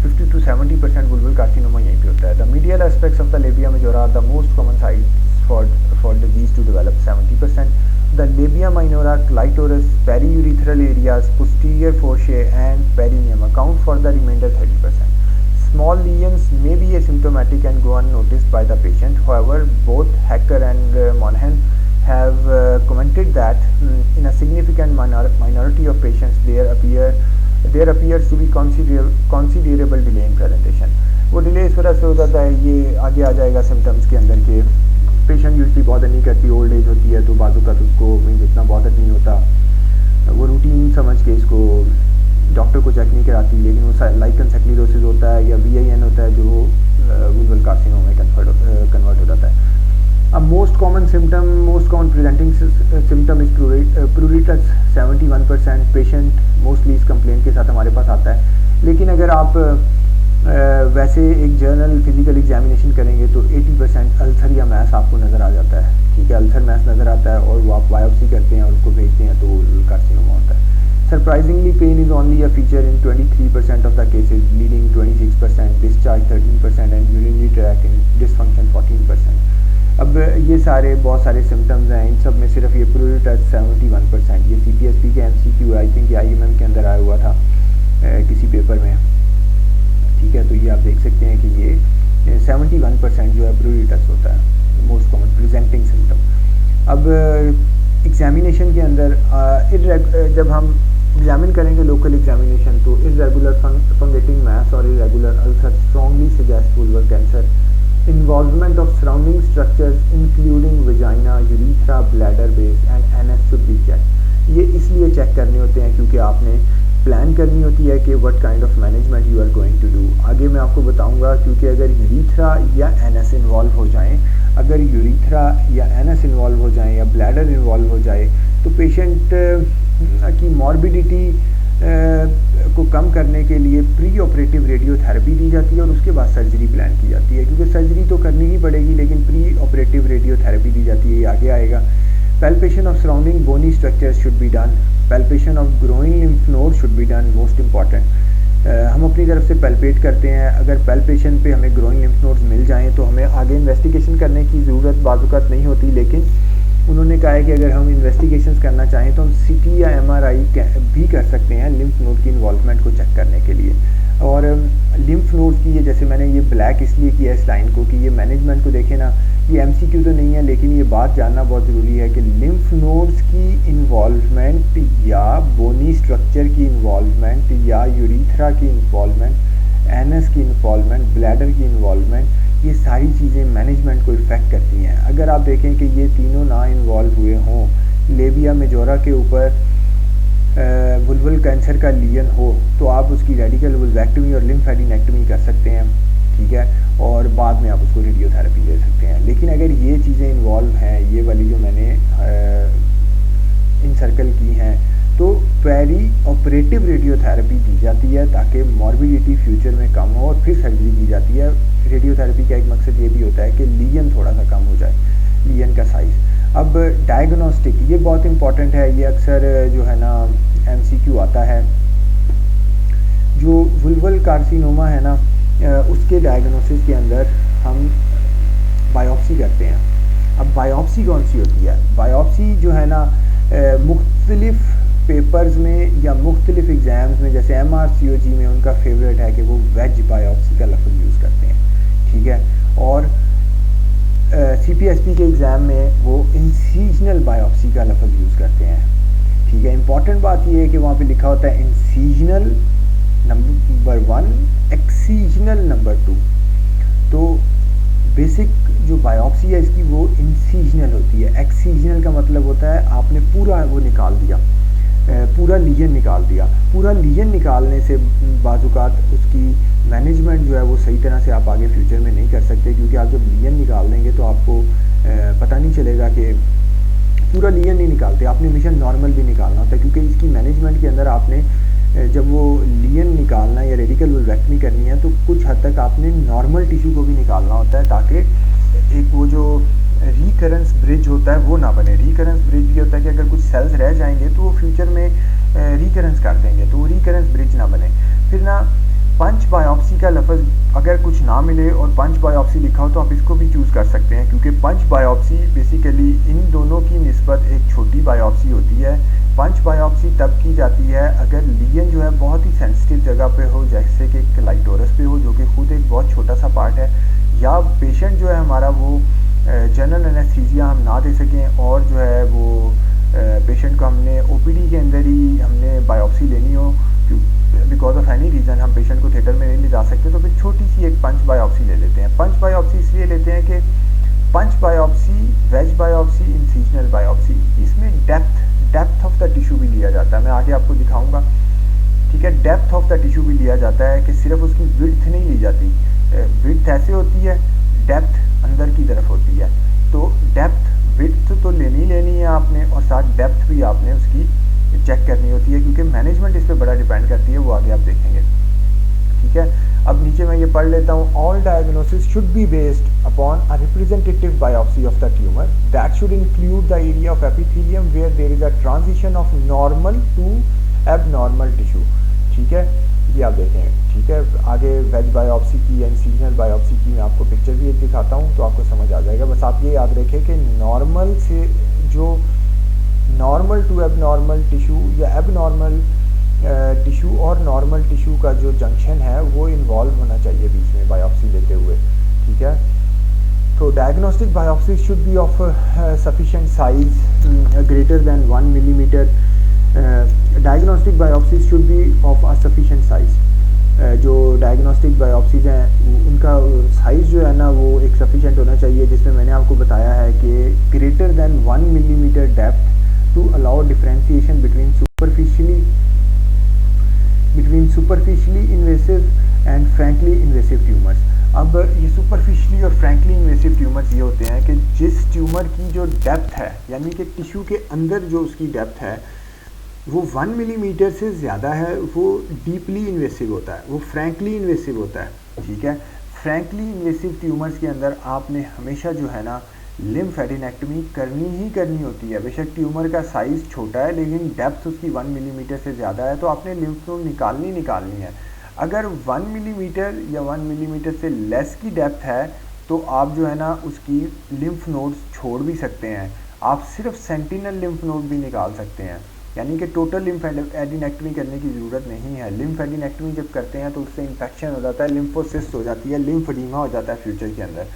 50 to 70% वुल्वल कार्सिनोमा यहीं पे होता है। The medial aspects of the labia majora are the most common sites for disease to develop 70%. The labia minora, clitoris, periurethral areas, posterior fossa and perineum account for the remainder 30%. Small lesions may be asymptomatic and go unnoticed by the patient. However, both Hacker and Monahan have commented that in a significant minority of patients there appears to be considerable delay in presentation. वो delay इस वजह से हो जाता है, ये आगे आ जाएगा सिम्टम्स के अंदर के पेशेंट यूजली बॉदर नहीं करती, ओल्ड एज होती है तो बाजू का तो उसको इतना बॉदर नहीं होता, वो रूटीन समझ के इसको डॉक्टर को चेक नहीं कराती, लेकिन वो लाइकन सेक्लिरोसिस होता है या VIN होता है जो वुल्वल कार्सिनोमा में कन्वर्ट हो जाता है। अब most common presenting symptom is pruritus 71%। Patient mostly इस कंप्लेंट के साथ हमारे पास आता है, लेकिन अगर आप वैसे एक जर्नल फिजिकल एग्जामिनेशन करेंगे तो 80% अल्सर या मैस आपको नज़र आ जाता है। ठीक है, अल्सर मैस नज़र आता है और वो आप बायोप्सी करते हैं और उसको भेजते हैं तो वो कार्सिनोमा होता है। Surprisingly pain is only a feature in 23% of the cases, bleeding 26%, discharge 13% and urinary tract dysfunction 14%। अब ये बहुत सारे सिम्टम्स हैं, इन सब में सिर्फ ये प्रूरिटस 71%। ये CPSP के MCQ आई थिंक IMM के अंदर आया हुआ था किसी पेपर में। ठीक है, तो ये आप देख सकते हैं कि ये 71% जो है प्रूरिटस होता है, मोस्ट कॉमन प्रेजेंटिंग सिम्टम। अब एग्जामिनेशन के अंदर जब हम एग्जामिन करेंगे लोकल एग्जामिनेशन तो इरेगुलर फंगेटिंग मैस और irregular ulcer strongly suggest vulval cancer. Involvement of surrounding structures including vagina, urethra, bladder base and anus should be check. ये इसलिए चेक करने होते हैं क्योंकि आपने प्लान करनी होती है कि what kind of management you are going to do. आगे मैं आपको बताऊंगा, क्योंकि अगर यूरीथ्रा या एनएस इन्वॉल्व हो जाएं, अगर यूरीथ्रा या एनएस इन्वॉल्व हो जाएं या ब्लैडर इन्वॉल्व हो जाए तो पेशेंट की मॉर्बिडिटी को कम करने के लिए प्री ऑपरेटिव रेडियोथेरेपी दी जाती है और उसके बाद सर्जरी प्लान की जाती है, क्योंकि सर्जरी तो करनी ही पड़ेगी लेकिन प्री ऑपरेटिव रेडियोथेरेपी दी जाती है, ये आगे आएगा। Palpation of surrounding bony structures should be done. Palpation of growing lymph nodes should be done, most important. हम अपनी तरफ से पैल्पेट करते हैं, अगर पैल्पेशन पे हमें ग्रोइंग लिम्फ नोड्स मिल जाएं तो हमें आगे इन्वेस्टिगेशन करने की ज़रूरत बाज़ नहीं होती, लेकिन उन्होंने कहा है कि अगर हम इन्वेस्टिगेशंस करना चाहें तो हम CT या MRI भी कर सकते हैं लिम्फ नोड की इन्वॉल्वमेंट को चेक करने के लिए। और लिम्फ नोड्स की, ये जैसे मैंने ये ब्लैक इसलिए किया इस लाइन को कि ये मैनेजमेंट को देखें ना, ये MCQ तो नहीं है लेकिन ये बात जानना बहुत ज़रूरी है कि लिम्फ नोड्स की इन्वॉल्वमेंट या बोनी स्ट्रक्चर की इन्वॉल्वमेंट या यूरीथ्रा की इन्वॉल्वमेंट, एनएस की इन्वॉल्वमेंट, ब्लैडर की इन्वॉल्वमेंट, ये सारी चीज़ें मैनेजमेंट को इफ़ेक्ट करती हैं। अगर आप देखें कि ये तीनों ना इन्वॉल्व हुए हों, लेबिया मेजोरा के ऊपर वुल्वल कैंसर का लीजन हो तो आप उसकी रेडिकल वुल्वेक्टमी और लिम्फेडिनेक्टमी कर सकते हैं। ठीक है, और बाद में आप उसको रेडियोथेरेपी दे सकते हैं। लेकिन अगर ये चीज़ें इन्वॉल्व हैं, ये वाली जो मैंने इनसर्कल की हैं, तो पेरी ऑपरेटिव रेडियोथेरेपी दी जाती है ताकि मॉर्बिडिटी फ्यूचर में कम हो और फिर सर्जरी की जाती है। रेडियोथेरेपी का एक मकसद ये भी होता है कि लीजन थोड़ा सा कम हो जाए, लीजन का साइज़। अब डायग्नोस्टिक, ये बहुत इंपॉर्टेंट है, ये अक्सर जो है ना MCQ आता है। जो वुल्वल कार्सिनोमा है ना, उसके डायग्नोसिस के अंदर हम बायोप्सी करते हैं। अब बायोप्सी कौन सी होती है? बायोप्सी जो है ना मुख्तलिफ पेपर्स में या मुख्तलिफ एग्ज़ाम्स में, जैसे MRCOG में उनका फेवरेट है कि वो वेज बायोप्सी का लफ्ज़ यूज़ करते हैं, ठीक है। और CPSP के एग्ज़ाम में वो इंसीजनल बायोप्सी का लफ्ज़ यूज़ करते हैं, ठीक है। इंपॉर्टेंट बात ये है कि वहाँ पे लिखा होता है इंसीजनल नंबर 1, एक्सीजनल नंबर 2। तो बेसिक जो बायोप्सी है इसकी वो इंसीजनल होती है। एक्सीजनल का मतलब होता है आपने पूरा वो निकाल दिया, पूरा लीजन निकाल दिया। पूरा लीजन निकालने से बाज़ात उसकी मैनेजमेंट जो है वो सही तरह से आप आगे फ्यूचर में नहीं कर सकते, क्योंकि आप जब लीजन निकाल देंगे तो आपको पता नहीं चलेगा कि पूरा लीजन नहीं निकालते, आपने हमेशा नॉर्मल भी निकालना होता है, क्योंकि इसकी मैनेजमेंट के अंदर आपने जब वो लीजन निकालना या रेडिकल वुल्वेक्टमी करनी है तो कुछ हद तक आपने नॉर्मल टिश्यू को भी निकालना होता है, ताकि एक वो जो रिकरेंस ब्रिज होता है वो ना बने। रिकरेंस ब्रिज ये होता है कि अगर कुछ सेल्स रह जाएंगे तो वो फ्यूचर में रिकरेंस कर देंगे, तो वो रिकरेंस ब्रिज ना बने। फिर ना पंच बायोप्सी का लफ्ज़ अगर कुछ ना मिले और पंच बायोप्सी लिखा हो तो आप इसको भी चूज़ कर सकते हैं, क्योंकि पंच बायोप्सी बेसिकली इन दोनों की निस्बत एक छोटी बायोप्सी होती है। पंच बायोप्सी तब की जाती है अगर लीजन जो है बहुत ही सेंसिटिव जगह पे हो, जैसे कि क्लाइटोरस पे हो, जो कि खुद एक बहुत छोटा सा पार्ट है, या पेशेंट जो है हमारा वो जनरल एनेस्थीसिया हम ना दे सकें और जो है वो पेशेंट को हमने OPD के अंदर ही हमने बायोप्सी लेनी हो, बिकॉज ऑफ एनी रीज़न हम पेशेंट को थिएटर में नहीं ले जा सकते, तो फिर छोटी सी एक पंच बायोप्सी ले लेते हैं। पंच बायोप्सी इसलिए लेते हैं कि punch biopsy, wedge biopsy, incisional biopsy, इसमें डेप्थ ऑफ द टिश्यू भी लिया जाता है। मैं आगे आपको दिखाऊंगा, ठीक है। डेप्थ ऑफ द टिश्यू भी लिया जाता है कि सिर्फ उसकी विड्थ नहीं ली जाती। विड्थ ऐसे होती है, डेप्थ अंदर की तरफ होती है। तो डेप्थ विड्थ तो लेनी है आपने, और साथ डेप्थ भी आपने उसकी चेक करनी होती है, क्योंकि मैनेजमेंट इस पर बड़ा डिपेंड करती है, वो आगे आप देखेंगे, ठीक है। अब नीचे मैं ये पढ़ लेता हूँ। All diagnosis should be based upon a representative biopsy of the tumour that should include the area of epithelium where there is a transition of normal to abnormal tissue, ठीक है। ये आप देखें, ठीक है। आगे वेज बायोप्सी की या इंसीजनल बायोप्सी की मैं आपको पिक्चर भी एक दिखाता हूँ तो आपको समझ आ जाएगा। बस आप ये याद रखें कि नॉर्मल से जो नॉर्मल टू एबनॉर्मल टिश्यू या एबनॉर्मल टिश्यू और नॉर्मल टिश्यू का जो जंक्शन है वो इन्वॉल्व होना चाहिए बीच में बायोप्सी लेते हुए, ठीक है। तो diagnostic biopsy should be of sufficient size greater than 1 millimetre. Diagnostic biopsy should be of a sufficient size. जो डायग्नोस्टिक बायोप्सीज हैं उनका साइज़ जो है ना वो एक सफिशिएंट होना चाहिए, जिसमें मैंने आपको बताया है कि greater than 1 millimetre depth to allow differentiation between superficially invasive and frankly invasive tumours. अब ये सुपरफिशियली और फ्रैंकली इन्वेसिव ट्यूमर्स ये होते हैं कि जिस ट्यूमर की जो डेप्थ है, यानी कि टिश्यू के अंदर जो उसकी डेप्थ है वो 1 मिलीमीटर से ज़्यादा है, वो डीपली इन्वेसिव होता है, वो फ्रैंकली इन्वेसिव होता है, ठीक है। फ्रैंकली इन्वेसिव ट्यूमर्स के अंदर आपने हमेशा जो है ना लिम्फेडेनेक्टमी करनी ही करनी होती है। बेशक ट्यूमर का साइज़ छोटा है लेकिन डेप्थ उसकी 1 मिलीमीटर से ज़्यादा है, तो आपने लिम्फ नोड निकालनी है। अगर 1 मिलीमीटर या 1 मिलीमीटर से लेस की डेप्थ है तो आप जो है ना उसकी लिम्फ नोड्स छोड़ भी सकते हैं, आप सिर्फ सेंटिनल लिम्फ नोड भी निकाल सकते हैं, यानी कि टोटल लिम्फेडेनेक्टमी करने की ज़रूरत नहीं है। लिम्फेडेनेक्टमी जब करते हैं तो उससे इन्फेक्शन हो जाता है, लिम्फोसिस्ट हो जाती है, लिम्फेडिमा हो जाता है फ्यूचर के अंदर,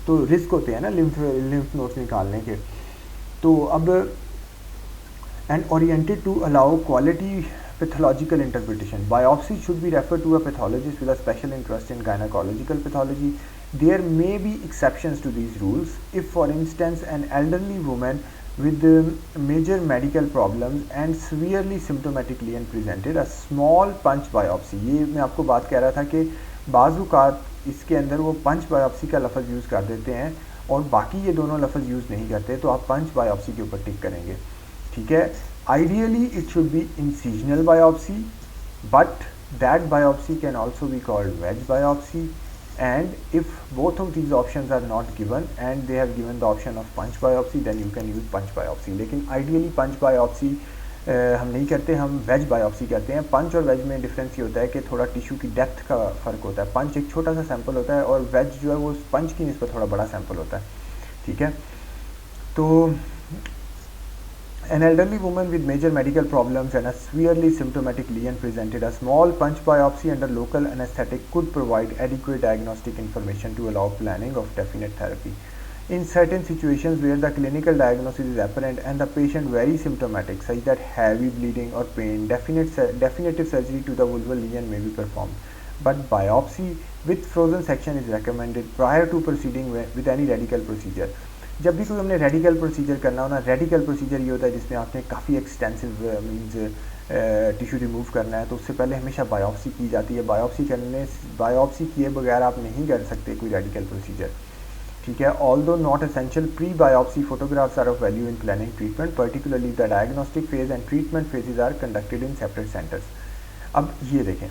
तो रिस्क होते हैं ना लिम्फ नोड्स निकालने के। तो अब and oriented to allow quality pathological interpretation. Biopsy should be referred to a pathologist with a special interest in gynecological pathology. There may be exceptions to these rules if, for instance, an elderly woman with major medical problems and severely symptomatically and presented a small punch biopsy. ये मैं आपको बात कह रहा था कि बाज़ इसके अंदर वो पंच बायोप्सी का लफ्ज़ यूज़ कर देते हैं और बाकी ये दोनों लफ्ज़ यूज़ नहीं करते, तो आप पंच बायोप्सी के ऊपर टिक करेंगे, ठीक है। Ideally it should be incisional biopsy, but that biopsy can also be called wedge biopsy. and if both of these options are not given and they have given the option of punch biopsy, then you can use punch biopsy. लेकिन ideally punch biopsy हम नहीं करते, हम veg biopsy करते हैं। पंच और veg में difference ये होता है कि थोड़ा टिश्यू की डेप्थ का फ़र्क होता है। पंच एक छोटा सा सैंपल होता है और वेज जो है वो पंच की निस्बत थोड़ा बड़ा सैंपल होता है, ठीक है। तो an elderly woman with major medical problems and a severely symptomatic lesion presented a small punch biopsy under local anesthetic could provide adequate diagnostic information to allow planning of definite therapy. In certain situations where the clinical diagnosis is apparent and the patient very symptomatic, such that heavy bleeding or pain, definitive surgery to the vulval lesion may be performed. But biopsy with frozen section is recommended prior to proceeding with any radical procedure. जब भी कोई हमने radical procedure करना हो ना, radical procedure ये होता है जिसमें आपने काफ़ी एक्सटेंसिव मीन्स टिश्यू रिमूव करना है, तो उससे पहले हमेशा बायोप्सी की जाती है। बायोप्सी किए बगैर आप नहीं कर सकते कोई रेडिकल प्रोसीजर, ठीक है। Although not essential, pre biopsy photographs are of value in planning treatment, particularly the diagnostic phase and treatment phases are conducted in separate centres. अब ये देखें,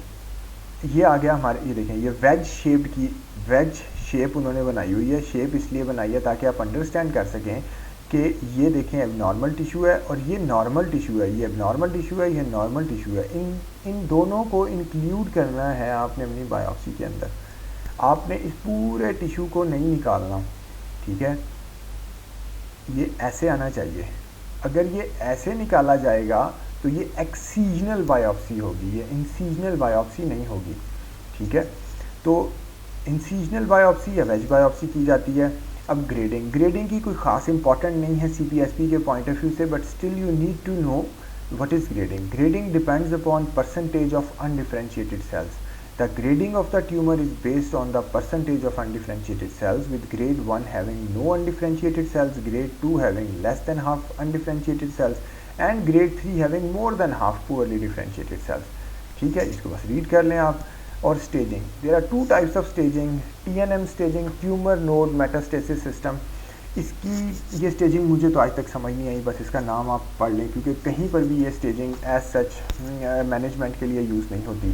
ये आ गया हमारे, ये देखें, ये वेज शेप्ड की वेज शेप उन्होंने बनाई हुई है। शेप इसलिए बनाई है ताकि आप अंडरस्टैंड कर सकें कि ये देखें एबनॉर्मल टिश्यू है और ये नॉर्मल टिश्यू है, ये एबनॉर्मल टिश्यू है, ये नॉर्मल टिश्यू है। इन दोनों को इंक्लूड करना है आपने अपनी बायोप्सी के अंदर। आपने इस पूरे टिश्यू को नहीं निकालना, ठीक है। ये ऐसे आना चाहिए। अगर ये ऐसे निकाला जाएगा तो ये एक्सीजनल बायोप्सी होगी, ये इंसीजनल बायोप्सी नहीं होगी, ठीक है। तो इंसीजनल बायोप्सी या वेज बायोप्सी की जाती है। अब ग्रेडिंग की कोई ख़ास इंपॉर्टेंट नहीं है CPSP के पॉइंट ऑफ व्यू से, but still you need to know what is grading. Grading depends upon percentage of undifferentiated cells. The grading of the tumor is based on the percentage of undifferentiated cells, with grade 1 having no undifferentiated cells, grade 2 having less than half undifferentiated cells, and grade 3 having more than half poorly differentiated cells, ठीक है। इसको बस read कर लें आप। और staging, there are 2 types of staging, TNM staging, tumour node metastasis system. इसकी ये स्टेजिंग मुझे तो आज तक समझ नहीं आई, बस इसका नाम आप पढ़ लें, क्योंकि कहीं पर भी ये स्टेजिंग एज सच मैनेजमेंट के लिए यूज़ नहीं होती।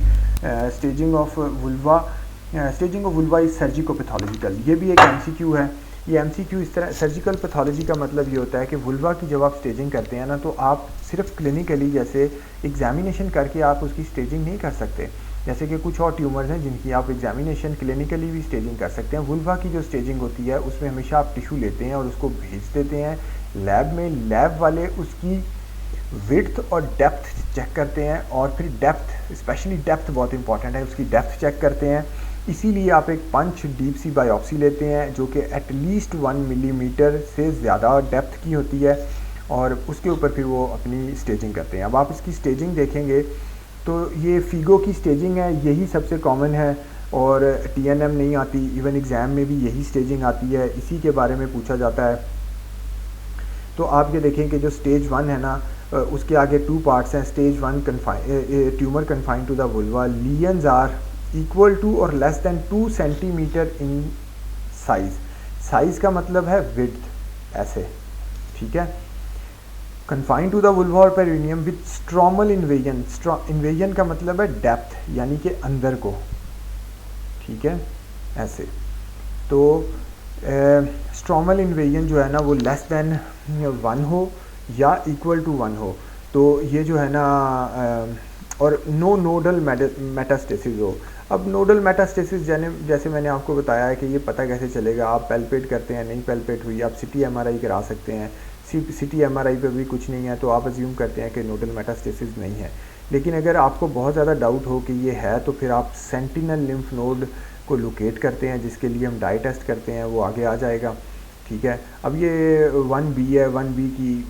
स्टेजिंग ऑफ वुल्वा इज सर्जिकोपैथोलॉजिकल, ये भी एक MCQ है। ये MCQ इस तरह, सर्जिकल पैथोलॉजी का मतलब ये होता है कि वुल्वा की जब आप स्टेजिंग करते हैं ना, तो आप सिर्फ क्लिनिकली जैसे एग्जामिनेशन करके आप उसकी स्टेजिंग नहीं कर सकते। जैसे कि कुछ और ट्यूमर्स हैं जिनकी आप एग्जामिनेशन क्लिनिकली भी स्टेजिंग कर सकते हैं। वुल्वा की जो स्टेजिंग होती है उसमें हमेशा आप टिश्यू लेते हैं और उसको भेज देते हैं लैब में। लैब वाले उसकी विड्थ और डेप्थ चेक करते हैं, और फिर डेप्थ, स्पेशली डेप्थ बहुत इंपॉर्टेंट है, उसकी डेप्थ चेक करते हैं। इसीलिए आप एक पंच डीप सी बायोप्सी लेते हैं जो कि एटलीस्ट 1 मिलीमीटर से ज़्यादा डेप्थ की होती है, और उसके ऊपर फिर वो अपनी स्टेजिंग करते हैं। अब आप इसकी स्टेजिंग देखेंगे तो ये फीगो की स्टेजिंग है, यही सबसे कॉमन है, और TNM नहीं आती। इवन एग्ज़ाम में भी यही स्टेजिंग आती है, इसी के बारे में पूछा जाता है। तो आप ये देखें कि जो स्टेज 1 है ना, उसके आगे 2 पार्ट्स हैं। Stage 1 tumour confined to the vulva, lesions are equal to और less than 2 centimetre in size. Size का मतलब है विड्थ, ऐसे, ठीक है। Confined to the vulva or perineum with stromal invasion. Invasion का मतलब है डेप्थ, यानी कि अंदर को, ठीक है, ऐसे। तो स्ट्रोमल इन्वेजन जो है ना वो लेस देन 1 हो या इक्वल टू 1 हो, तो ये जो है ना, और नो नोडल मेटास्टेसिस हो। अब नोडल मेटास्टेसिस जैसे मैंने आपको बताया है कि ये पता कैसे चलेगा। आप पैल्पेट करते हैं, नहीं पैल्पेट हुई, आप CT MRI करा सकते हैं। CT MRI पे भी कुछ नहीं है तो आप अज्यूम करते हैं कि नोडल मेटास्टेसिस नहीं है। लेकिन अगर आपको बहुत ज़्यादा डाउट हो कि ये है, तो फिर आप सेंटिनल लिम्फ नोड को लोकेट करते हैं, जिसके लिए हम डाई टेस्ट करते हैं, वो आगे आ जाएगा, ठीक है। अब ये 1B है, 1B की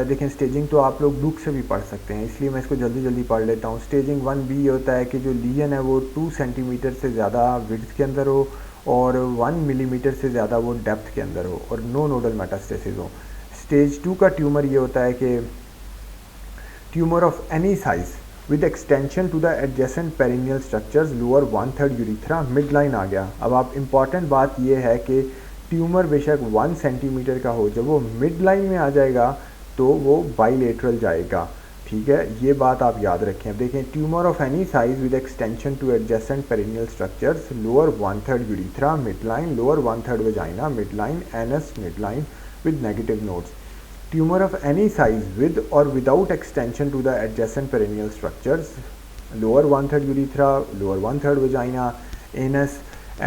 देखें स्टेजिंग तो आप लोग बुक से भी पढ़ सकते हैं, इसलिए मैं इसको जल्दी पढ़ लेता हूँ। स्टेजिंग 1B होता है कि जो लीजन है वो 2 सेंटीमीटर से ज़्यादा विड्थ के अंदर हो और 1 मिलीमीटर से ज़्यादा वो डेप्थ के अंदर हो, और नो नोडल मेटास्टेसिस हो। स्टेज 2 का ट्यूमर ये होता है कि tumour of any size with extension to the adjacent perineal structures, lower 1/3 urethra, mid line आ गया। अब आप इम्पॉर्टेंट बात यह है कि ट्यूमर बेशक 1 सेंटीमीटर का हो, जब वो मिड लाइन में आ जाएगा तो वो बाइलेटरल जाएगा, ठीक है, ये बात आप याद रखें। अब देखें, tumour of any size with extension to adjacent perineal structures, lower 1/3 urethra, mid line, lower 1/3 vagina, mid line, anus, mid line with negative nodes. Tumor of any size with or without extension to the adjacent perineal structures, lower 1/3 urethra, lower 1/3 vagina, anus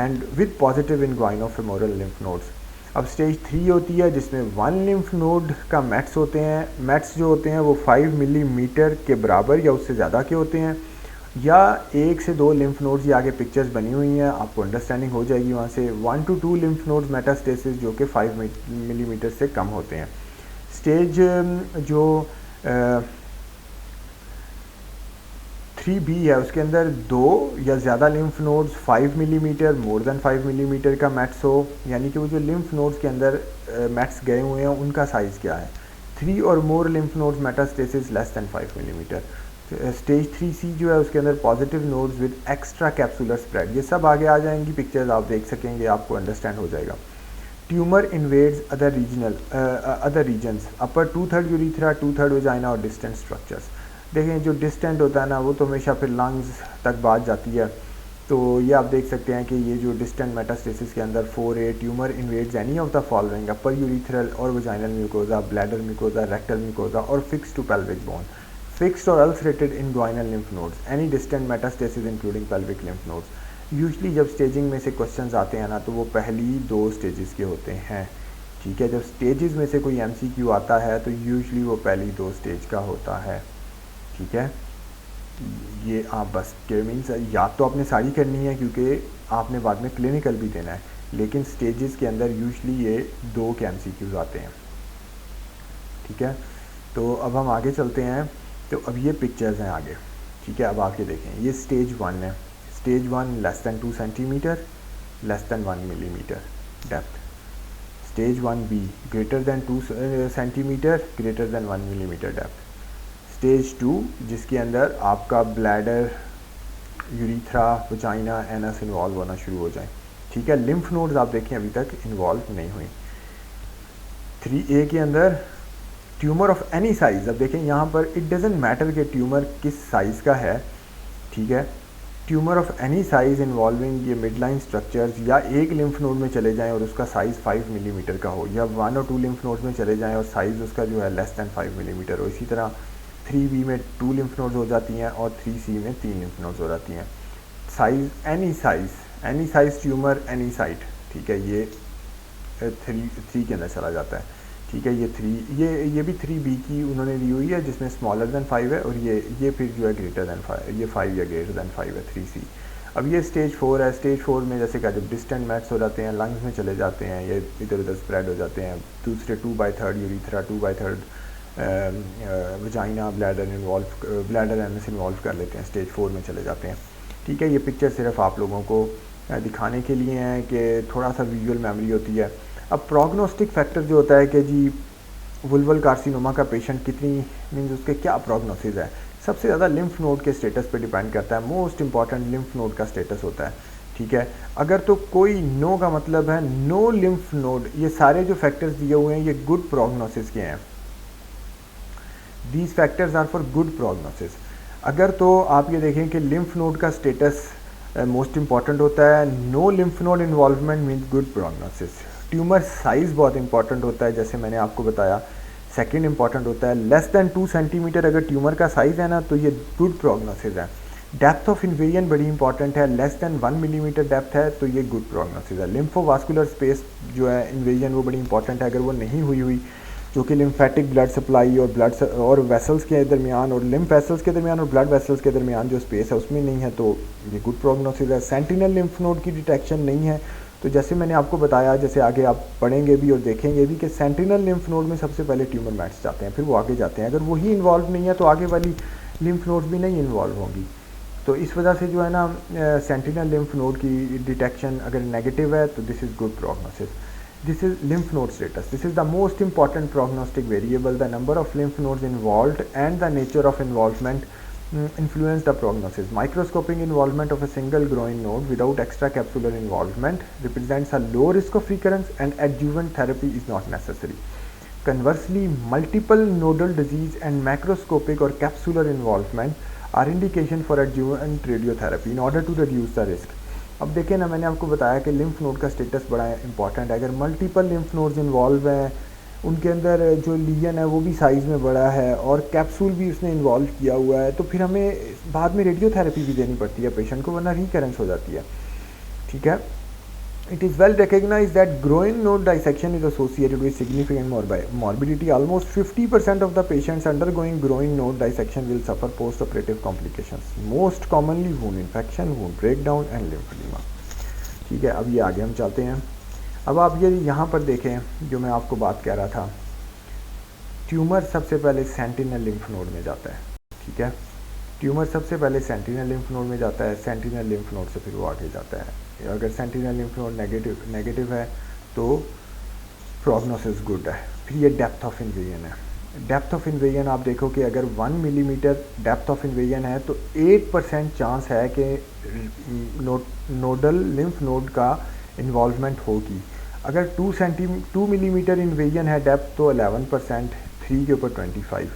and with positive inguinofemoral lymph nodes. अब stage 3 होती है जिसमें 1 lymph node का mats होते हैं। Mats जो होते हैं वो 5 मिलीमीटर के बराबर या उससे ज़्यादा के होते हैं, या 1 से 2 लिम्फ नोड्स, ये आगे पिक्चर्स बनी हुई हैं, आपको अंडरस्टैंडिंग हो जाएगी वहाँ से। 1 to 2 लिम्फ नोड्स मेटास्टेसिस जो कि 5 मिलीमीटर से कम होते हैं। स्टेज जो 3B है उसके अंदर 2 या ज़्यादा lymph nodes 5 millimetre, more than 5 millimetre का मैट्स हो, यानी कि वो जो लिम्फ नोड्स के अंदर मैट्स गए हुए हैं उनका साइज़ क्या है। 3 or more lymph nodes metastasis less than 5 millimetre. Stage 3C जो है उसके अंदर positive nodes with extra capsular spread, ये सब आगे आ जाएंगी पिक्चर्स, आप देख सकेंगे, आपको अंडरस्टैंड हो जाएगा। ट्यूमर इन्वेड्स अदर रीजन्स, अपर 2/3 यूरिथ्रा, 2/3 वजाइना और डिस्टेंट स्ट्रक्चर्स। देखें जो डिस्टेंट होता है ना वो तो हमेशा फिर लंग्स तक बात जाती है, तो ये आप देख सकते हैं कि ये जो डिस्टेंट मेटास्टेसिस के अंदर 4A tumour invades any of the following, upper urethral or vaginal mucosa, bladder mucosa, rectal mucosa or fixed to pelvic bone, fixed or ulcerated inguinal lymph nodes, any distant metastasis including pelvic lymph nodes. Usually जब staging में से questions आते हैं ना तो वो पहली 2 stages के होते हैं, ठीक है। जब स्टेजेस में से कोई MCQ आता है तो यूजली वो पहली 2 स्टेज का होता है, ठीक है। ये आप बस के मीन्स याद तो आपने सारी करनी है क्योंकि आपने बाद में क्लिनिकल भी देना है, लेकिन स्टेजेस के अंदर यूजली ये 2 के MCQs आते हैं, ठीक है। तो अब हम आगे चलते हैं। तो अब ये पिक्चर्स हैं आगे, ठीक है। अब आप ये देखें, ये स्टेज 1 है। Stage 1 less than 2 centimetre, less than 1 millimetre depth. Stage 1B greater than 2 centimetre, greater than 1 millimetre depth. Stage 2 जिसके अंदर आपका bladder, urethra, vagina, anus involve होना शुरू हो जाए, ठीक है। लिम्फ नोड्स आप देखें अभी तक इन्वॉल्व नहीं हुई। 3A के अंदर ट्यूमर ऑफ एनी साइज़, अब देखें यहाँ पर इट डजेंट मैटर कि ट्यूमर किस साइज़ का है, ठीक है। Tumour of any size involving ये मिड लाइन स्ट्रक्चर्स, या एक लिम्फ नोड में चले जाएं और उसका साइज़ 5 मिलीमीटर का हो, या 1 और 2 लिम्फ नोड्स में चले जाएं और साइज़ उसका जो है लेस दैन 5 मिलीमीटर हो। इसी तरह 3B में 2 लिम्फ नोड्स हो जाती हैं और 3C में 3 लिम्फ नोड्स हो जाती हैं। Size any size tumour any site, ठीक है, ये 3 के अंदर चला जाता है, ठीक है। ये 3 ये भी 3B की उन्होंने दी हुई है जिसमें स्मॉलर दैन 5 है, और ये फिर जो है ग्रेटर दैन 5, ये 5 या ग्रेटर दैन 5 है 3C। अब ये स्टेज 4 है। स्टेज 4 में जैसे कि जब डिस्टेंट मैट्स हो जाते हैं, लंग्स में चले जाते हैं, ये इधर उधर स्प्रेड हो जाते हैं, दूसरे 2/3 urethra, 2/3 vagina, bladder anus involve कर लेते हैं, स्टेज 4 में चले जाते हैं, ठीक है। ये पिक्चर सिर्फ आप लोगों को दिखाने के लिए हैं कि थोड़ा सा विजुअल मेमोरी होती है। अब प्रोग्नोस्टिक फैक्टर जो होता है कि जी वुल्वल कार्सिनोमा का पेशेंट कितनी मीन्स उसके क्या प्रोग्नोसिस है, सबसे ज़्यादा लिम्फ नोड के स्टेटस पे डिपेंड करता है। मोस्ट इंपॉर्टेंट लिम्फ नोड का स्टेटस होता है, ठीक है। अगर तो कोई नो का मतलब है नो लिम्फ नोड, ये सारे जो फैक्टर्स दिए हुए हैं ये गुड प्रोग्नोसिस के हैं। These factors are for good prognosis. अगर तो आप ये देखें कि लिम्फ नोड का स्टेटस मोस्ट इंपॉर्टेंट होता है, no lymph node involvement means good prognosis. Tumour size बहुत इंपॉर्टेंट होता है, जैसे मैंने आपको बताया। सेकंड इंपॉर्टेंट होता है लेस दैन 2 सेंटीमीटर, अगर ट्यूमर का साइज़ है ना तो ये गुड प्रोग्नोसिस है। डेप्थ ऑफ इन्वेजन बड़ी इंपॉर्टेंट है, लेस दैन 1 मिलीमीटर डेप्थ है तो ये गुड प्रोग्नोसिस है। लिम्फोवास्कुलर स्पेस जो है इन्वेजन वो बड़ी इंपॉर्टेंट है, अगर वो नहीं हुई जो कि लिम्फेटिक ब्लड सप्लाई और वेसल्स के दरमियान और लिम्फ वेसल्स के दरमियान और ब्लड वेसल्स के दरमियान जो स्पेस है उसमें नहीं है तो ये गुड प्रोग्नोसिस है। सेंटिनल लिम्फ नोड की डिटेक्शन नहीं है, तो जैसे मैंने आपको बताया, जैसे आगे आप पढ़ेंगे भी और देखेंगे भी कि सेंटिनल लिम्फ नोड में सबसे पहले ट्यूमर मैट्स जाते हैं, फिर वो आगे जाते हैं। अगर वही इन्वॉल्व नहीं है तो आगे वाली लिम्फ नोड्स भी नहीं इन्वॉल्व होंगी। तो इस वजह से जो है ना सेंटिनल लिम्फ नोड की डिटेक्शन अगर नेगेटिव है तो this is good prognosis. This is lymph node status. This is the most important prognostic variable. The number of lymph nodes involved and the nature of involvement influence the prognosis. Microscopic involvement of a single groin node without extracapsular involvement represents a low risk of recurrence and adjuvant therapy is not necessary. Conversely, multiple nodal disease and macroscopic or capsular involvement are indication for adjuvant radiotherapy in order to reduce the risk. अब देखें ना, मैंने आपको बताया कि lymph node का status बड़ा important है. अगर मल्टीपल लिम्फ नोड्स इन्वॉल्व हैं, उनके अंदर जो लीजन है वो भी साइज़ में बड़ा है और कैप्सूल भी उसने इन्वॉल्व किया हुआ है, तो फिर हमें बाद में रेडियोथेरेपी भी देनी पड़ती है पेशेंट को, वरना रिकरेंस हो जाती है. ठीक है. It is well recognized that groin node dissection is associated with significant morbidity. Almost 50% of the patients undergoing groin node dissection will suffer post-operative complications. Most commonly wound infection, wound breakdown and lymphedema. ठीक है. अब ये आगे हम चलते हैं. अब आप ये यहाँ पर देखें जो मैं आपको बात कह रहा था, ट्यूमर सबसे पहले सेंटिनल लिम्फ नोड में जाता है. ठीक है. ट्यूमर सबसे पहले सेंटिनल लिम्फ नोड में जाता है. सेंटिनल लिम्फ नोड से फिर वो आगे जाता है. अगर सेंटिनल लिम्फ नोड नेगेटिव है तो प्रोग्नोसिस गुड है. फिर ये डेप्थ ऑफ इन्वेजन है. डेप्थ ऑफ इन्वेजन आप देखो कि अगर 1 मिलीमीटर डेप्थ ऑफ इन्वेजन है तो 8% चांस है कि नोडल लिम्फ नोड का इन्वॉल्वमेंट होगी. अगर 2 मिलीमीटर इन्वेजन है डेप्थ तो 11%, 3 के ऊपर 25.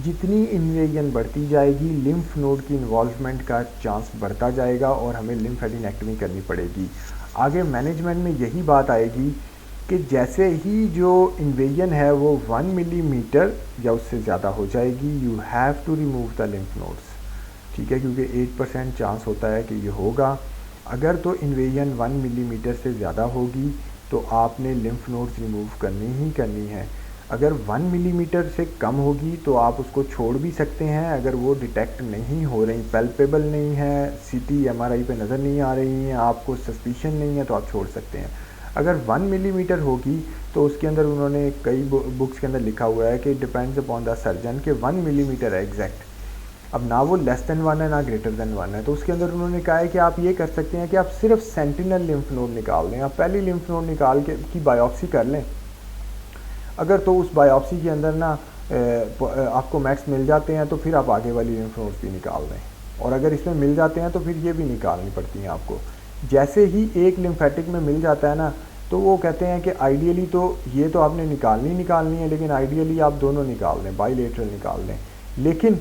जितनी इन्वेजन बढ़ती जाएगी लिम्फ नोड की इन्वॉल्वमेंट का चांस बढ़ता जाएगा और हमें लिम्फेडेनेक्टमी करनी पड़ेगी. आगे मैनेजमेंट में यही बात आएगी कि जैसे ही जो इन्वेजन है वो 1 मिलीमीटर या उससे ज़्यादा हो जाएगी, you have to remove the lymph nodes. ठीक है, क्योंकि 8% चांस होता है कि ये होगा. अगर तो इन्वेजन 1 मिलीमीटर से ज़्यादा होगी तो आपने लिम्फ नोड्स रिमूव करनी ही करनी है. अगर 1 मिलीमीटर से कम होगी तो आप उसको छोड़ भी सकते हैं. अगर वो डिटेक्ट नहीं हो रही, पैल्पेबल नहीं है, सीटी एमआरआई पे नज़र नहीं आ रही हैं, आपको सस्पिशन नहीं है, तो आप छोड़ सकते हैं. अगर 1 मिलीमीटर होगी तो उसके अंदर उन्होंने कई बुक्स के अंदर लिखा हुआ है कि डिपेंड्स अपॉन द सर्जन कि 1 मिलीमीटर है एग्जैक्ट. अब ना वो लेस देन 1 है ना ग्रेटर देन 1 है, तो उसके अंदर उन्होंने कहा है कि आप ये कर सकते हैं कि आप सिर्फ सेंटिनल लिम्फ नोड निकाल लें. आप पहली लिम्फ नोड निकाल के की बायोप्सी कर लें. अगर तो उस बायोप्सी के अंदर ना आपको मैट्स मिल जाते हैं तो फिर आप आगे वाली लिम्फ नोड्स भी निकाल दें. और अगर इसमें मिल जाते हैं तो फिर ये भी निकालनी पड़ती हैं आपको. जैसे ही एक लिम्फेटिक में मिल जाता है ना, तो वो कहते हैं कि आइडियली तो ये तो आपने निकालनी है, लेकिन आइडियली आप दोनों निकाल दें, बाईलेटरल निकाल दें. लेकिन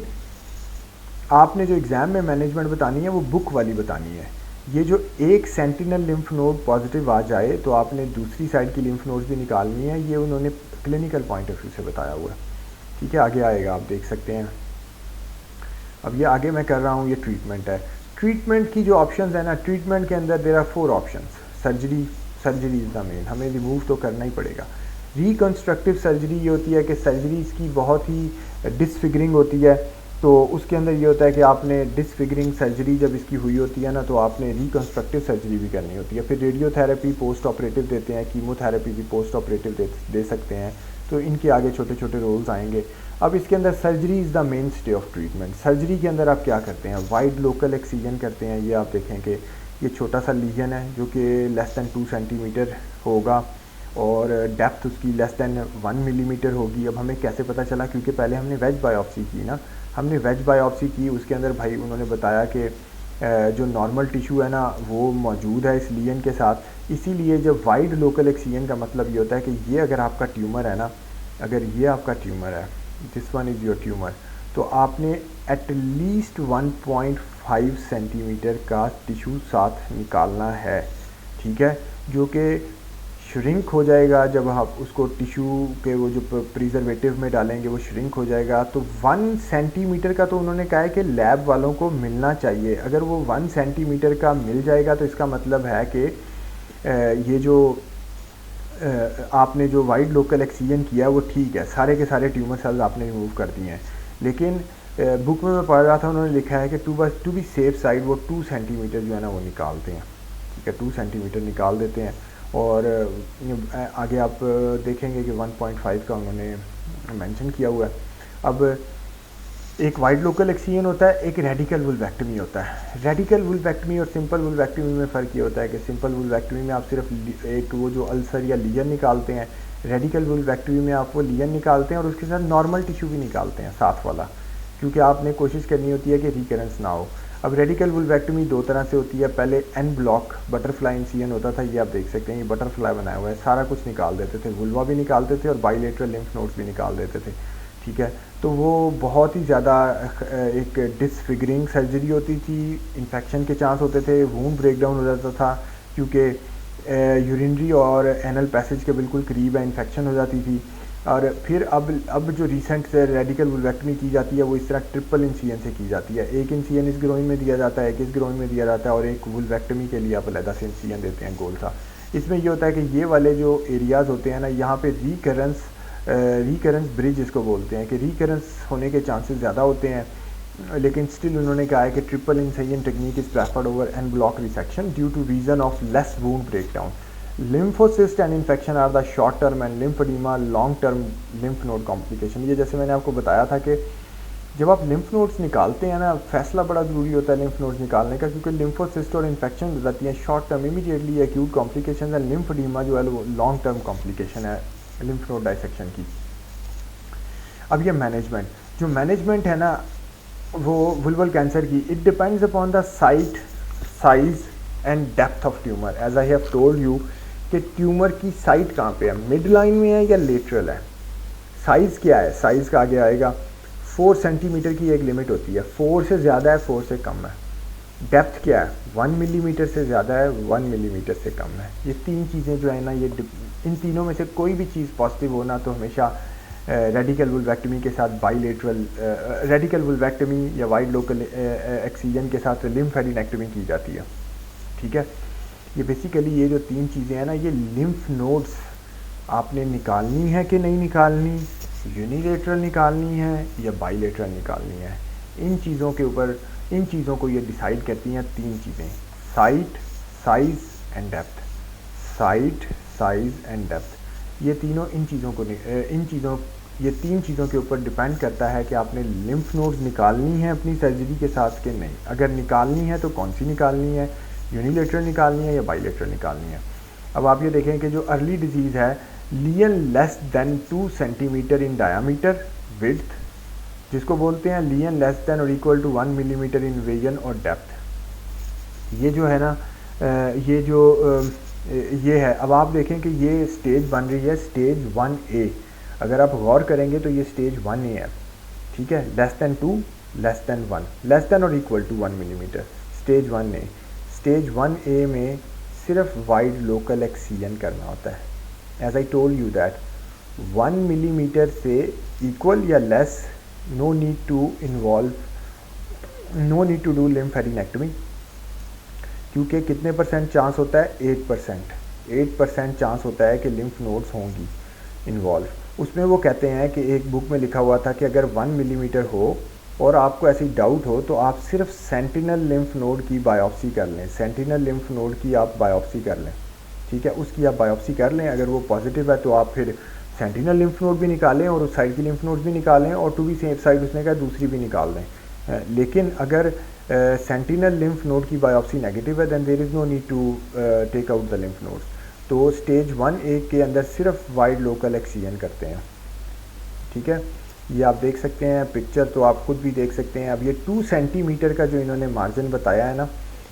आपने जो एग्ज़ाम में मैनेजमेंट बतानी है वो बुक वाली बतानी है. ये जो एक सेंटिनल लिम्फ नोड पॉजिटिव आ जाए तो आपने दूसरी साइड की लिम्फ नोड्स भी निकालनी है. ये उन्होंने क्लिनिकल पॉइंट ऑफ व्यू से बताया हुआ है. ठीक है, आगे आएगा, आप देख सकते हैं. अब ये आगे मैं कर रहा हूँ, ये ट्रीटमेंट है. ट्रीटमेंट की जो ऑप्शंस है ना, ट्रीटमेंट के अंदर there are 4 options. Surgery is the main, हमें रिमूव तो करना ही पड़ेगा. रिकन्स्ट्रक्टिव सर्जरी ये होती है कि सर्जरीज़ की बहुत ही डिसफिगरिंग होती है, तो उसके अंदर ये होता है कि आपने डिसफिगरिंग सर्जरी जब इसकी हुई होती है ना, तो आपने रिकन्स्ट्रक्टिव सर्जरी भी करनी होती है. फिर रेडियोथेरेपी पोस्ट ऑपरेटिव देते हैं, कीमोथेरेपी भी पोस्ट ऑपरेटिव दे सकते हैं. तो इनके आगे छोटे छोटे रोल्स आएंगे. अब इसके अंदर surgery is the main stay of treatment. Surgery के अंदर आप क्या करते हैं, वाइड लोकल एक्सीजन करते हैं. ये आप देखें कि ये छोटा सा लीजन है जो कि लेस दैन 2 सेंटीमीटर होगा और डेप्थ उसकी लेस दैन 1 मिलीमीटर होगी. अब हमें कैसे पता चला, क्योंकि पहले हमने वेज बायोप्सी की ना, हमने वेज बायोप्सी की. उसके अंदर भाई उन्होंने बताया कि जो नॉर्मल टिश्यू है ना वो मौजूद है इस लीजन के साथ. इसीलिए जब वाइड लोकल एक्सीजन का मतलब ये होता है कि ये अगर आपका ट्यूमर है ना, अगर ये आपका ट्यूमर है, this one is your tumour, तो आपने एट लीस्ट 1.5 सेंटीमीटर का टिश्यू साथ निकालना है. ठीक है, जो कि श्रिंक हो जाएगा जब आप उसको टिश्यू के वो जो प्रिजर्वेटिव में डालेंगे वो श्रिंक हो जाएगा. तो 1 सेंटीमीटर का तो उन्होंने कहा है कि लैब वालों को मिलना चाहिए. अगर वो 1 सेंटीमीटर का मिल जाएगा तो इसका मतलब है कि ये जो आपने जो वाइड लोकल एक्सीजन किया वो ठीक है, सारे के सारे ट्यूमर सेल्स आपने रिमूव कर दिए हैं. लेकिन बुक में मैं पढ़ रहा था, उन्होंने लिखा है कि टू बी सेफ साइड वो 2 सेंटीमीटर जो है ना वो निकालते हैं. ठीक है, 2 सेंटीमीटर निकाल देते हैं. और आगे आप देखेंगे कि 1.5 का उन्होंने मेंशन किया हुआ है. अब एक वाइड लोकल एक्सीजन होता है, एक रेडिकल वुल्वेक्टमी होता है. रेडिकल वुल्वेक्टमी और सिंपल वुल्वेक्टमी में फ़र्क ये होता है कि सिंपल वुल्वेक्टमी में आप सिर्फ एक वो जो अल्सर या लीजन निकालते हैं. रेडिकल वुल्वेक्टमी में आप वो लीजन निकालते हैं और उसके साथ नॉर्मल टिश्यू भी निकालते हैं साथ वाला, क्योंकि आपने कोशिश करनी होती है कि रिकरेंस ना हो. अब रेडिकल वुल्वेक्टमी दो तरह से होती है, पहले एन ब्लॉक बटरफ्लाई इंसिजन होता था, ये आप देख सकते हैं, ये बटरफ्लाई बनाया हुआ है, सारा कुछ निकाल देते थे, वुल्वा भी निकालते थे और बाइलेटरल लिम्फ नोड्स भी निकाल देते थे, ठीक है। तो वो बहुत ही ज़्यादा एक डिसफिगरिंग सर्जरी होती थी, इन्फेक्शन के चांस होते थे, वूंड ब्रेकडाउन हो जाता था क्योंकि यूरिनरी और एनल पैसेज के बिल्कुल करीब है, इन्फेक्शन हो जाती थी। और फिर अब जो रिसेंट से रेडिकल वुल्वेक्टमी की जाती है वो इस तरह ट्रिपल इंसिजन से की जाती है, एक इंसिजन इस ग्रोइन में दिया जाता है, एक इस ग्रोइन में दिया जाता है और एक वुल्वेक्टमी के लिए आप अलग से इंसिजन देते हैं गोल सा। इसमें ये होता है कि ये वाले जो एरियाज़ होते हैं ना, यहाँ पे रिकरेंस ब्रिज इसको बोलते हैं कि रिकरेंस होने के चांसेस ज़्यादा होते हैं, लेकिन स्टिल उन्होंने कहा है कि triple incision technique is preferred over en bloc resection due to reason of less wound breakdown. Lymphocyst and infection are the short term and lymphedema long term lymph node complication. ये जैसे मैंने आपको बताया था कि जब आप लिम्फ नोड्स निकालते हैं ना, फैसला बड़ा ज़रूरी होता है लिम्फ नोड्स निकालने का, क्योंकि लिम्फोसिस्ट और इन्फेक्शन हो जाती है short term immediately acute complication है, लिम्फेडिमा जो है वो लॉन्ग टर्म कॉम्प्लिकेशन है लिम्फ नोड डाइसेक्शन की। अब ये जो मैनेजमेंट है ना वो वुल्वल कैंसर की, it depends upon the site, size and depth of tumour. As I have told you कि ट्यूमर की साइट कहाँ पे है, मिड लाइन में है या लेटरल है। साइज़ क्या है, साइज़ का आगे आएगा 4 सेंटीमीटर की एक लिमिट होती है, 4 से ज़्यादा है 4 से कम है। डेप्थ क्या है, 1 मिलीमीटर से ज़्यादा है 1 मिलीमीटर से कम है। ये तीन चीज़ें जो है ना, ये इन तीनों में से कोई भी चीज़ पॉजिटिव होना तो हमेशा रेडिकल वुल्वेक्टमी के साथ बाइलेटरल रेडिकल वुल्वेक्टमी या वाइड लोकल एक्सीजन के साथ लिम्फेडिनेक्टमी की जाती है, ठीक है। ये बेसिकली ये जो तीन चीज़ें हैं ना, ये लिम्फ नोड्स आपने निकालनी है कि नहीं निकालनी, यूनिलेटरल निकालनी है या बाइलेटरल निकालनी है, इन चीज़ों के ऊपर, इन चीज़ों को ये डिसाइड करती हैं तीन चीज़ें, site, size and depth. Site, size and depth, ये तीनों ये तीन चीज़ों के ऊपर डिपेंड करता है कि आपने लिम्फ नोड्स निकालनी है अपनी सर्जरी के साथ कि नहीं। अगर निकालनी है तो कौन सी निकालनी है, यूनिलेटरल निकालनी है या बाइलेटरल निकालनी है। अब आप ये देखें कि जो अर्ली डिजीज़ है, lesion less than 2 centimetre in diameter width, जिसको बोलते हैं लियन लेस देन और equal to 1 millimeter invasion और डेप्थ, ये जो है ना ये है। अब आप देखें कि ये स्टेज बन रही है स्टेज 1A, अगर आप गौर करेंगे तो ये स्टेज 1A है, ठीक है। Less than 2, less than 1, less than और equal to 1 millimeter, stage 1A। Stage 1A में सिर्फ वाइड लोकल एक्सीजन करना होता है। As I told you that 1 millimeter से इक्वल या less, no need to do lymphadenectomy, क्योंकि कितने परसेंट चांस होता है, 8% चांस होता है कि लिम्फ नोड्स होंगी इन्वॉल्व। उसमें वो कहते हैं कि एक बुक में लिखा हुआ था कि अगर 1 मिलीमीटर हो और आपको ऐसी डाउट हो तो आप सिर्फ सेंटिनल लिम्फ नोड की बायोप्सी कर लें, सेंटिनल लिम्फ नोड की आप बायोप्सी कर लें, ठीक है, उसकी आप बायोप्सी कर लें। अगर वो पॉजिटिव है तो आप फिर सेंटिनल लिम्फ नोड भी निकालें और उस साइड की लिम्फ नोड भी निकालें, और टू बी सेफ साइड उसने कहा दूसरी भी निकाल दें। लेकिन अगर सेंटिनल लिम्फ नोड की बायोप्सी नेगेटिव है then there is no need to take out the lymph nodes. तो स्टेज 1A के अंदर सिर्फ वाइड लोकल एक्सीजन करते हैं, ठीक है। ये आप देख सकते हैं पिक्चर, तो आप खुद भी देख सकते हैं। अब ये 2 सेंटीमीटर का जो इन्होंने मार्जिन बताया है ना,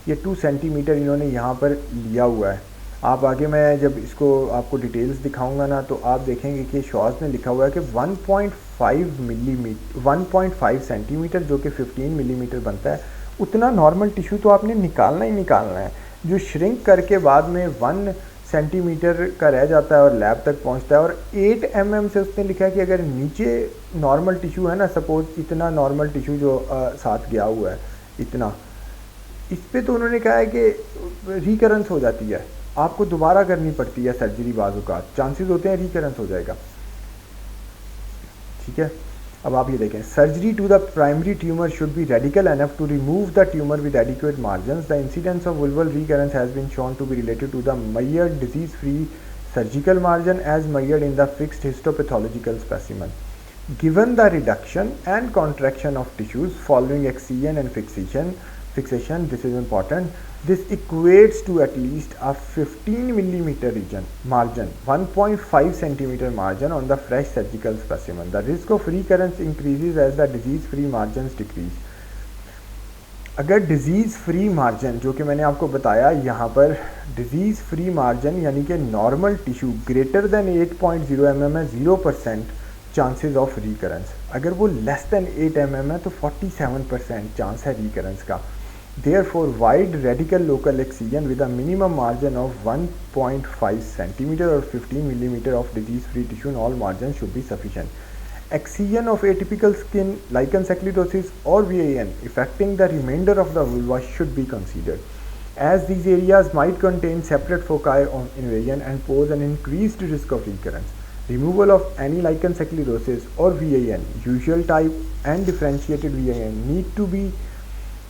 ये 2 सेंटीमीटर इन्होंने यहाँ पर लिया हुआ है। आप आगे मैं जब इसको आपको डिटेल्स दिखाऊंगा ना तो आप देखेंगे कि शॉज ने लिखा हुआ है कि 1.5 सेंटीमीटर जो कि 15 मिलीमीटर बनता है, उतना नॉर्मल टिश्यू तो आपने निकालना ही निकालना है। जो श्रिंक करके बाद में 1 सेंटीमीटर का रह जाता है और लैब तक पहुंचता है, और 8 mm से उसने लिखा है कि अगर नीचे नॉर्मल टिश्यू है ना, सपोज इतना नॉर्मल टिश्यू जो साथ गया हुआ है इतना, इस पे तो उन्होंने कहा है कि रिकरेंस हो जाती है, आपको दोबारा करनी पड़ती है सर्जरी, बाजू का चांसेस होते हैं रिकरेंस हो जाएगा, ठीक है। अब आप ये देखें, surgery to the primary tumour should be radical enough to remove the tumour with adequate margins. The incidence of vulval recurrence has been shown to be related to the measured disease free surgical margin as measured in the fixed histopathological specimen. Given the reduction and contraction of tissues following excision and fixation, this is important. This equates to at least a 15 millimeter region margin, 1.5 centimeter margin on the fresh surgical specimen. The risk of recurrence increases as the disease-free margins decrease. अगर disease free margin, जो कि मैंने आपको बताया यहाँ पर, disease free margin यानी कि normal tissue greater than 8.0 mm है, 0% चांसेस ऑफ रिकरेंस। अगर वो लेस देन 8 mm है तो 47% चांस है रिकरेंस का। Therefore, wide radical local excision with a minimum margin of 1.5 centimeter or 15 millimeter of disease-free tissue in all margins should be sufficient. Excision of atypical skin, lichen sclerosis or VAN affecting the remainder of the vulva should be considered, as these areas might contain separate foci of invasion and pose an increased risk of recurrence. Removal of any lichen sclerosis or VAN, usual type and differentiated VAN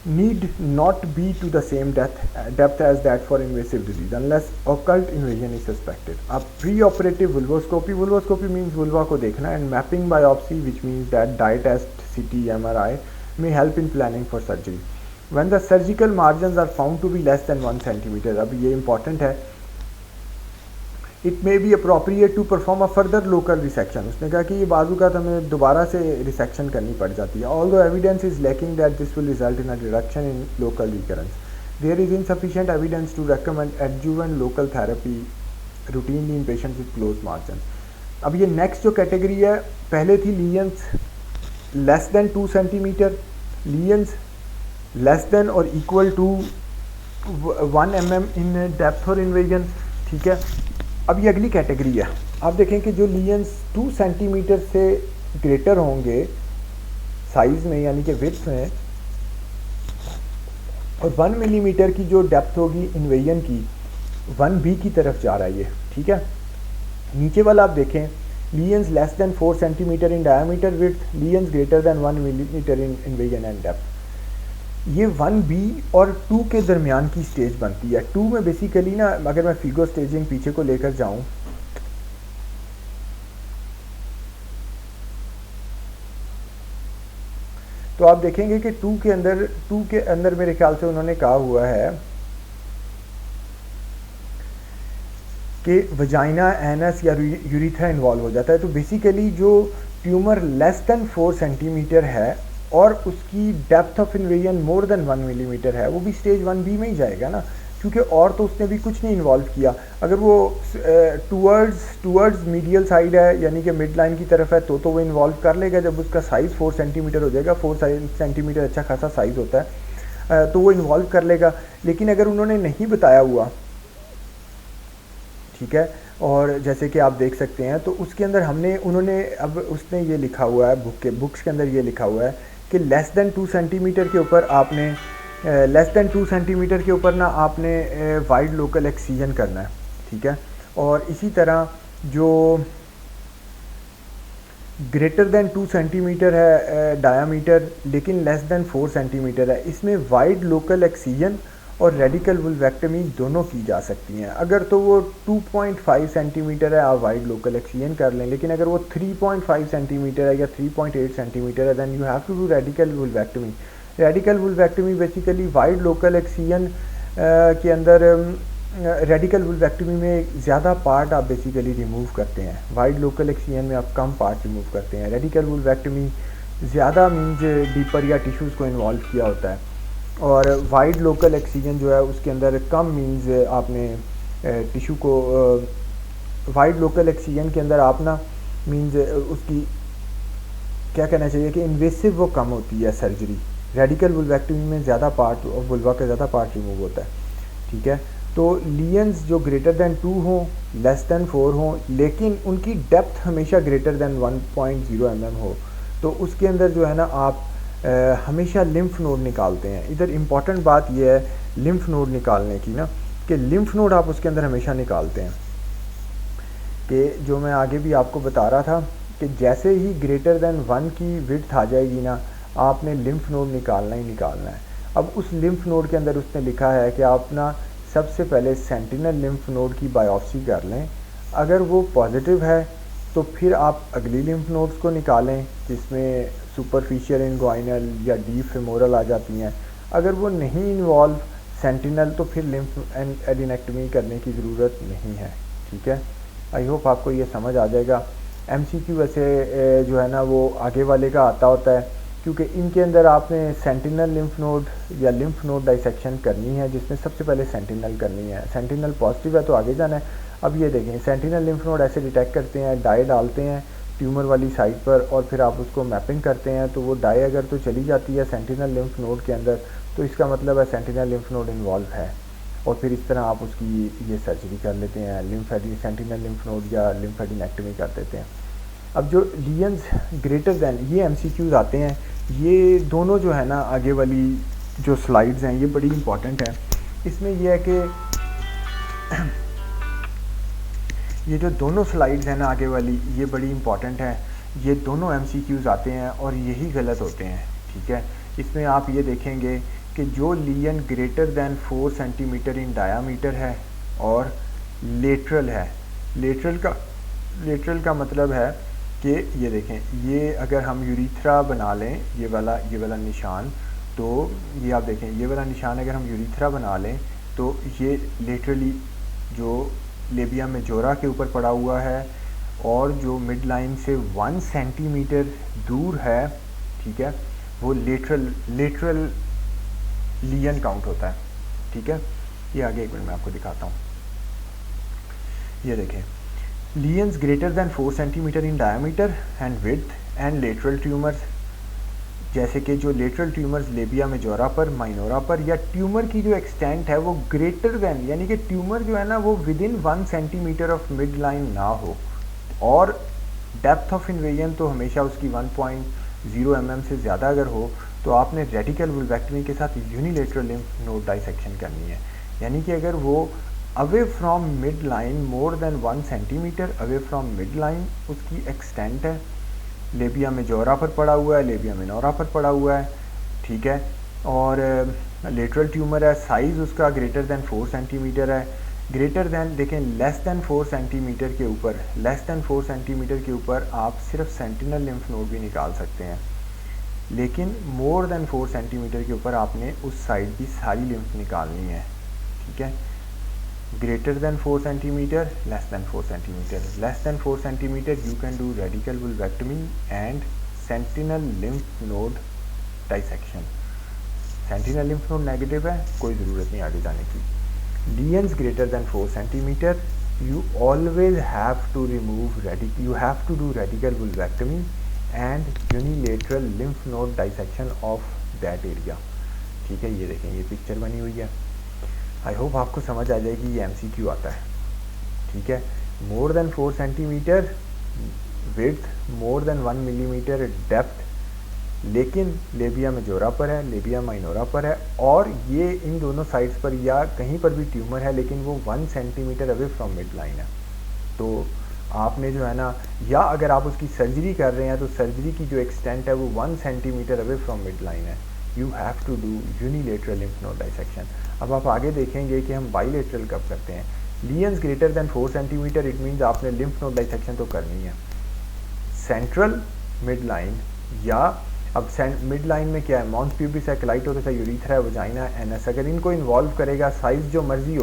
need not be to the same depth as that for invasive disease unless occult invasion is suspected. A preoperative vulvoscopy means vulva को देखना, and mapping biopsy, which means that dye test, CT, MRI may help in planning for surgery. When the surgical margins are found to be less than 1 centimeter, अब ये important है, it may be appropriate to perform a further local resection. उसने कहा कि ये बाजू का हमें दोबारा से रिसेक्शन करनी पड़ जाती है। Although evidence is lacking that this will result in a reduction in local recurrence, there is insufficient evidence to recommend adjuvant local therapy routinely in patients with close margin. अब ये next जो category है, पहले थी lesions less than 2 centimeter, lesions less than और equal to 1 mm in depth और invasion, ठीक है। अब ये अगली कैटेगरी है। आप देखें कि जो लीजन्स 2 सेंटीमीटर से ग्रेटर होंगे साइज़ में यानी कि विड्थ में, और 1 मिलीमीटर की जो डेप्थ होगी इन्वेजन की, 1B की तरफ जा रहा है ये, ठीक है। नीचे वाला आप देखें, lesions less then 4 centimetre in diameter width, lesions greater than 1 millimeter in invasion and depth. ये 1B और 2 के दरमियान की स्टेज बनती है। 2 में बेसिकली ना, अगर मैं फिगो स्टेजिंग पीछे को लेकर जाऊं, तो आप देखेंगे कि 2 के अंदर मेरे ख्याल से उन्होंने कहा हुआ है कि वजाइना, एनस या यूरिथ्रा इन्वॉल्व हो जाता है। तो बेसिकली जो ट्यूमर लेस देन 4 सेंटीमीटर है और उसकी depth of invasion more than 1 millimetre है, वो भी स्टेज 1B में ही जाएगा ना, क्योंकि और तो उसने भी कुछ नहीं इन्वॉल्व किया। अगर वो टूवर्ड्स मीडियल साइड है यानी कि मिड लाइन की तरफ है तो वो इन्वॉल्व कर लेगा। जब उसका साइज़ 4 सेंटीमीटर हो जाएगा, 4 सेंटीमीटर अच्छा खासा साइज़ होता है, तो वो इन्वॉल्व कर लेगा। लेकिन अगर उन्होंने नहीं बताया हुआ, ठीक है, और जैसे कि आप देख सकते हैं, तो उसके अंदर उसने ये लिखा हुआ है, बुक्स के अंदर ये लिखा हुआ है कि लेस देन 2 सेंटीमीटर के ऊपर ना आपने वाइड लोकल एक्सीजन करना है, ठीक है। और इसी तरह जो ग्रेटर देन 2 सेंटीमीटर है डायामीटर लेकिन लेस देन 4 सेंटीमीटर है, इसमें वाइड लोकल एक्सीजन और रेडिकल वुल्वेक्टमी दोनों की जा सकती हैं। अगर तो वो 2.5 सेंटीमीटर है, आप वाइड लोकल एक्सीजन कर लें, लेकिन अगर वो 3.5 सेंटीमीटर है या 3.8 सेंटीमीटर है, then you have to do radical vulvectomy. Radical vulvectomy basically wide local excision के अंदर रेडिकल वुल्वेक्टमी में ज़्यादा पार्ट आप बेसिकली रिमूव करते हैं, वाइड लोकल एक्सीजन में आप कम पार्ट रिमूव करते हैं। रेडिकल वुल्वेक्टमी ज़्यादा मीन्स डीपर या टिश्यूज़ को इन्वॉल्व किया होता है, और वाइड लोकल एक्सीजन जो है उसके अंदर कम मीन्स आपने टिश्यू को वाइड लोकल एक्सीजन के अंदर आप ना मीन्स उसकी क्या कहना चाहिए कि इन्वेसिव वो कम होती है सर्जरी। रेडिकल वुल्वेक्टमी में ज़्यादा पार्ट और वुल्वा का ज़्यादा पार्ट रिमूव होता है, ठीक है। तो लीजन्स जो ग्रेटर देन 2 हों, लेस देन 4 हों, लेकिन उनकी डेप्थ हमेशा ग्रेटर देन 1.0 mm हो, तो उसके अंदर जो है ना आप हमेशा लिम्फ नोड निकालते हैं। इधर इम्पॉर्टेंट बात यह है लिम्फ नोड निकालने की ना, कि लिम्फ नोड आप उसके अंदर हमेशा निकालते हैं। कि जो मैं आगे भी आपको बता रहा था कि जैसे ही ग्रेटर देन 1 की विड्थ आ जाएगी ना, आपने लिम्फ नोड निकालना ही निकालना है। अब उस लिम्फ नोड के अंदर उसने लिखा है कि आप ना सबसे पहले सेंटिनल लिम्फ नोड की बायोप्सी कर लें। अगर वो पॉजिटिव है तो फिर आप अगली लिम्फ नोड्स को निकालें जिसमें सुपरफिशियल इनग्वाइनल या डीप फेमोरल आ जाती हैं। अगर वो नहीं इन्वॉल्व सेंटिनल तो फिर लिम्फ एडिनेक्टमी करने की ज़रूरत नहीं है, ठीक है। आई होप आपको ये समझ आ जाएगा। MCQ वैसे जो है ना वो आगे वाले का आता होता है क्योंकि इनके अंदर आपने सेंटिनल लिम्फ नोड या लिम्फ नोड डाइसेक्शन करनी है, जिसमें सबसे पहले सेंटिनल करनी है। सेंटिनल पॉजिटिव है तो आगे जाना है। अब ये देखें, सेंटिनल लिम्फ नोड ऐसे डिटेक्ट करते हैं, डाई डालते हैं ट्यूमर वाली साइड पर और फिर आप उसको मैपिंग करते हैं, तो वो डाई अगर तो चली जाती है सेंटिनल लिम्फ नोड के अंदर, तो इसका मतलब है सेंटिनल लिम्फ नोड इन्वॉल्व है, और फिर इस तरह आप उसकी ये सर्जरी कर लेते हैं, लिम्फेडी सेंटिनल लिम्फ नोड या लिम्फेडिनेक्टमी कर देते हैं। अब जो लीजन्स ग्रेटर दैन, ये MCQs आते हैं, ये दोनों जो है ना आगे वाली जो स्लाइड्स हैं ये बड़ी इंपॉर्टेंट है। इसमें यह है कि ये जो दोनों स्लाइड्स हैं ना आगे वाली, ये बड़ी इंपॉर्टेंट है। ये दोनों MCQs आते हैं और यही गलत होते हैं, ठीक है। इसमें आप ये देखेंगे कि जो lesion greater than 4 centimetre in diameter है और लेटरल है, लेटरल का मतलब है कि ये देखें, ये अगर हम यूरिथ्रा बना लें, ये वाला निशान, तो ये आप देखें, ये वाला निशान अगर हम यूरिथ्रा बना लें तो ये लेटरली जो लेबिया मेजोरा के ऊपर पड़ा हुआ है और जो मिड लाइन से 1 सेंटीमीटर दूर है, ठीक है, वो लेटरल लीजन काउंट होता है, ठीक है। ये आगे एक मिनट में आपको दिखाता हूँ। ये देखें, lesions greater than 4 centimetre in diameter and width and lateral tumours, जैसे कि जो लेटरल ट्यूमर्स लेबिया मेजोरा पर, माइनोरा पर, या ट्यूमर की जो एक्सटेंट है वो ग्रेटर दैन, यानी कि ट्यूमर जो है ना वो within 1 centimetre of mid line ना हो, और डेप्थ ऑफ इन्वेजन तो हमेशा उसकी 1.0 mm से ज़्यादा अगर हो, तो आपने रेडिकल वुल्वेक्टमी के साथ यूनिलेटरल लिम्फ नोड डाइसेक्शन करनी है। यानी कि अगर वो away from mid line more than 1 centimeter away from mid line उसकी एक्सटेंट है, लेबिया मेजोरा पर पड़ा हुआ है, लेबिया मिनोरा पर पड़ा हुआ है, ठीक है, और लेटरल ट्यूमर है, साइज़ उसका ग्रेटर दैन 4 सेंटीमीटर है, ग्रेटर दैन देखें लेस दैन 4 सेंटीमीटर के ऊपर, लेस दैन 4 सेंटीमीटर के ऊपर आप सिर्फ सेंटिनल लिम्फ नोड भी निकाल सकते हैं, लेकिन मोर देन 4 सेंटीमीटर के ऊपर आपने उस साइड की सारी लिम्फ निकालनी है, ठीक है। greater than 4 centimeter, less than 4 centimeter, less than 4 centimeter you can do radical vulvectomy and sentinel lymph node dissection। sentinel lymph node negative है, कोई ज़रूरत नहीं आगे जाने की। lesions greater than 4 centimeter you always have to do radical vulvectomy and unilateral lymph node dissection of that area, ठीक है। ये देखें, ये पिक्चर बनी हुई है, आई होप आपको समझ आ जाएगी, ये MCQ आता है, ठीक है। मोर than 4 centimetre width, more than 1 millimetre depth, लेकिन लेबिया मेजोरा पर है, लेबिया माइनोरा पर है, और ये इन दोनों साइड्स पर या कहीं पर भी ट्यूमर है, लेकिन वो 1 centimeter away from mid line है। तो आपने जो है ना, या अगर आप उसकी सर्जरी कर रहे हैं तो सर्जरी की जो एक्सटेंट है वो 1 centimeter away from mid line है। You have to do unilateral lymph node dissection. अब आप आगे देखेंगे कि हम बाईलेटरल कब करते हैं। Lesions greater than 4 centimetre, it means आपने लिम्फ नोड डाइसेक्शन तो करनी है। सेंट्रल मिड लाइन, या अब मिड लाइन में क्या है, मॉन्स प्यूबिस है, क्लाइटोरिस है, यूरिथ्रा है, वजाइना, एनएस, अगर इनको इन्वॉल्व करेगा साइज़ जो मर्जी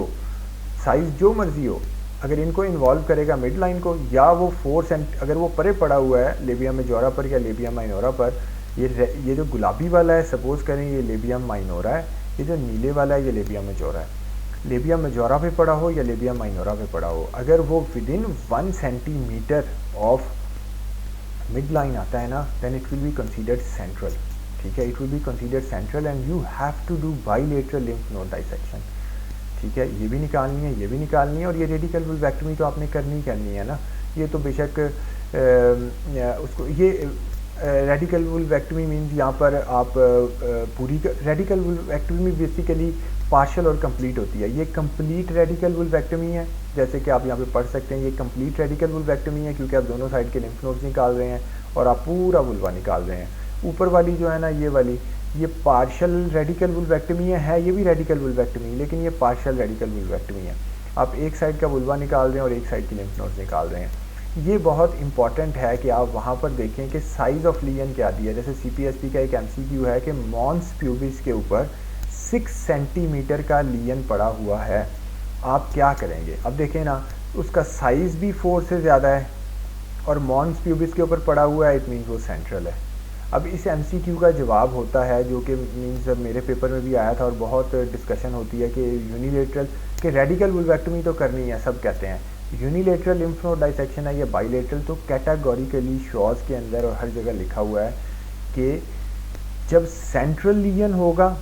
हो, अगर इनको इन्वॉल्व करेगा मिड लाइन को, या वो 4 सेंट अगर वो परे पड़ा हुआ है लेबिया मेजोरा पर या लेबिया माइनोरा पर, ये जो गुलाबी वाला है सपोज करें ये लेबिया माइनोरा है, ये जो नीले वाला है ये लेबिया मेजोरा है। लेबिया मेजोरा पे पड़ा हो या लेबिया माइनोरा पे पड़ा हो, अगर वो within 1 centimetre of mid line आता है ना, then it will be considered central, ठीक है। It will be considered central and you have to do bilateral lymph node dissection, ठीक है। ये भी निकालनी है, ये भी निकालनी है, और ये रेडिकल वुल्वेक्टमी तो आपने करनी है ना। ये तो बेशक उसको ये रेडिकल वुल्वेक्टमी मीन्स यहाँ पर आप पूरी रेडिकल वुल्वेक्टमी बेसिकली पार्शल और कंप्लीट होती है। ये कंप्लीट रेडिकल वुल्वेक्टमी है, जैसे कि आप यहाँ पे पढ़ सकते हैं, ये कंप्लीट रेडिकल वुल्वेक्टमी है क्योंकि आप दोनों साइड के लिम्फ नोड्स निकाल रहे हैं और आप पूरा वुल्वा निकाल रहे हैं। ऊपर वाली जो है ना ये वाली, ये पार्शल रेडिकल वुल्वेक्टमी है, ये भी रेडिकल वुल्वेक्टमी, लेकिन ये पार्शल रेडिकल वुल्वेक्टमी है। आप एक साइड का वुल्वा निकाल रहे हैं और एक साइड की लिम्फ नोड्स निकाल रहे हैं। ये बहुत इंपॉर्टेंट है कि आप वहाँ पर देखें कि साइज़ ऑफ लीजन क्या दिया। जैसे CPSP का एक MCQ है कि मॉन्स प्यूबिस के ऊपर 6 सेंटीमीटर का लीजन पड़ा हुआ है, आप क्या करेंगे। अब देखें ना, उसका साइज़ भी 4 से ज़्यादा है और मॉन्स प्यूबिस के ऊपर पड़ा हुआ है, इट मीन्स वो सेंट्रल है। अब इस एमसीक्यू का जवाब होता है जो कि मीन्स मेरे पेपर में भी आया था और बहुत डिस्कशन होती है कि यूनिलेटरल कि रेडिकल वुल्वेक्टमी तो करनी है, सब कहते हैं यूनिलेटरल लिम्फ नोड डाइसेक्शन है या बाइलेटरल, तो कैटेगोरिकली शॉज के अंदर और हर जगह लिखा हुआ है कि जब सेंट्रल लीजन होगा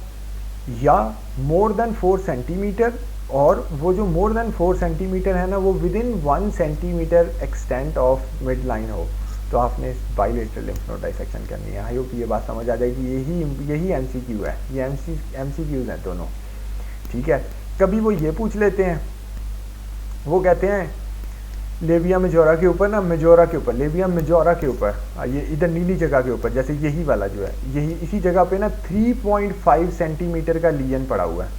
या मोर देन 4 सेंटीमीटर, और वो जो मोर देन 4 सेंटीमीटर है ना वो within 1 centimetre extent of mid line हो, तो आपने बाइलेटरल लिम्फ नोड डाइसेक्शन करनी है। आई होप ये बात समझ आ जाएगी। यही एमसीक्यू है, ये एमसीक्यूज हैं दोनों, ठीक है। कभी वो ये पूछ लेते हैं, वो कहते हैं लेबिया मेजोरा के ऊपर ना, मेजोरा के ऊपर, लेबिया मेजोरा के ऊपर, ये इधर नीली जगह के ऊपर, जैसे यही वाला जो है, यही इसी जगह पे ना 3.5 सेंटीमीटर का लीजन पड़ा हुआ है।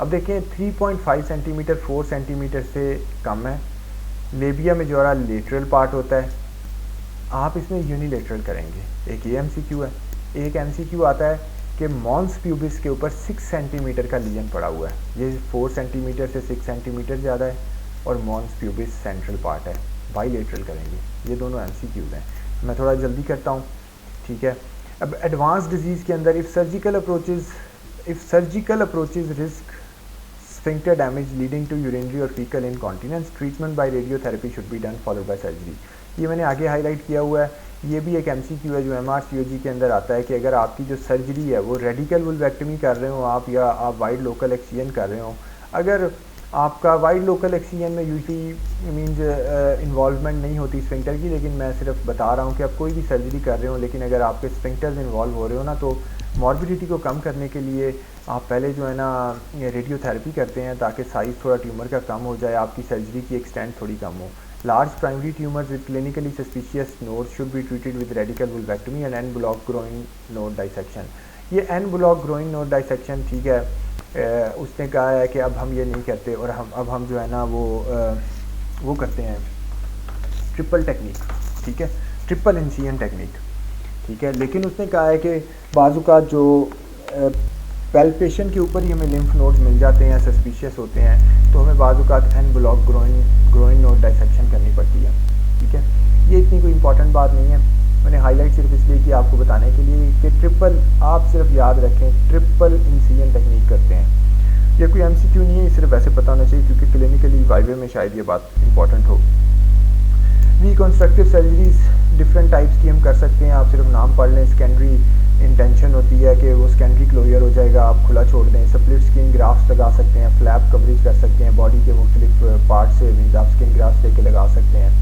अब देखें 3.5 सेंटीमीटर 4 सेंटीमीटर से कम है, लेबिया मेजोरा लेटरल पार्ट होता है, आप इसमें यूनिलेटरल करेंगे। एक ये एमसीक्यू है। एक एमसीक्यू आता है कि मॉन्स प्यूबिस के ऊपर 6 सेंटीमीटर का लीजन पड़ा हुआ है, ये 4 सेंटीमीटर से 6 सेंटीमीटर ज़्यादा है और मॉन्स प्यूबिस सेंट्रल पार्ट है, बाइलेटरल करेंगे। ये दोनों एमसीक्यूज हैं। मैं थोड़ा जल्दी करता हूँ, ठीक है। अब एडवांस डिजीज़ के अंदर if surgical approaches risk sphincter damage leading to urinary और faecal incontinence, treatment by radiotherapy should be done followed by surgery. ये मैंने आगे हाईलाइट किया हुआ है। ये भी एक एमसीक्यू है जो MRCOG के अंदर आता है कि अगर आपकी जो सर्जरी है वो रेडिकल वुल्वेक्टमी कर रहे हो आप, या आप वाइड लोकल एक्ससीजन कर रहे हो, अगर आपका वाइड लोकल एक्ससीजन में यूजली मीन्स इन्वॉल्वमेंट नहीं होती स्फिंक्टर की, लेकिन मैं सिर्फ बता रहा हूँ कि आप कोई भी सर्जरी कर रहे हो लेकिन अगर आपके स्फिंक्टर्स इन्वॉल्व हो रहे हो ना, तो मॉर्बिडिटी को कम करने के लिए आप पहले जो है ना रेडियोथेरेपी करते हैं ताकि साइज़ थोड़ा ट्यूमर का कम हो जाए, आपकी सर्जरी की एक्सटेंट थोड़ी कम हो। Large primary tumours with clinically suspicious nodes should be treated with radical vulvectomy and en bloc groin node dissection. ये en bloc groin node dissection, ठीक है, उसने कहा है कि अब हम ये नहीं करते और हम जो है ना वो करते हैं ट्रिपल टेक्निक, ठीक है, ट्रिपल इंसिजन टेक्निक, ठीक है। लेकिन उसने कहा है कि बाजू का जो पैल्पेशन के ऊपर ही हमें लिम्फ नोड्स मिल जाते हैं, सस्पिशियस होते हैं, तो हमें बाजू का en bloc groin node dissection करनी पड़ती है, ठीक है। ये इतनी कोई इंपॉर्टेंट बात नहीं है, मैंने हाईलाइट सिर्फ इसलिए कि आपको बताने के लिए कि ट्रिपल, आप सिर्फ याद रखें ट्रिपल इंसिजन टेक्निक करते हैं। ये कोई एमसीक्यू नहीं है, सिर्फ ऐसे पता होना चाहिए क्योंकि क्लिनिकली वाइवे में शायद ये बात इंपॉर्टेंट हो। रिकन्स्ट्रक्टिव सर्जरीज डिफरेंट टाइप्स की हम कर सकते हैं, आप सिर्फ नाम पढ़ लें। सेकेंडरी इंटेंशन होती है कि वो सेकेंडरी क्लोजर हो जाएगा, आप खुला छोड़ दें। स्प्लिट स्किन ग्राफ्ट लगा सकते हैं, फ्लैप कवरेज कर सकते हैं, बॉडी के मुख्तलिफ पार्ट से मीन्स आप स्किन ग्राफ्ट लेके लगा सकते हैं।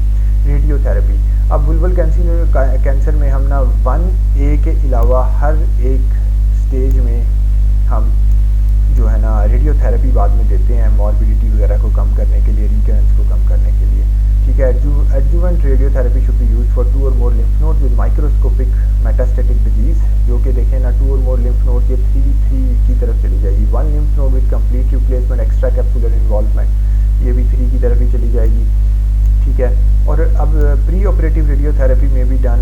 रेडियोथेरेपी, अब वुल्वल कैंसर में हम ना 1A के अलावा हर एक स्टेज में हम जो है ना रेडियोथेरेपी बाद में देते हैं मॉर्बिडिटी वगैरह को कम करने के लिए, रिकरेंस को कम करने के लिए, ठीक है। Adjuvant radiotherapy should be used for 2 और more lymph nodes with microscopic metastatic disease, जो कि देखें ना 2 और मोर लिम्फ नोड्स, ये 3 की तरफ चली जाएगी। 1 lymph node with complete replacement extra capsular involvement, ये भी 3 की तरफ ही चली जाएगी, ठीक है। और अब प्री ऑपरेटिव रेडियोथेरेपी में भी done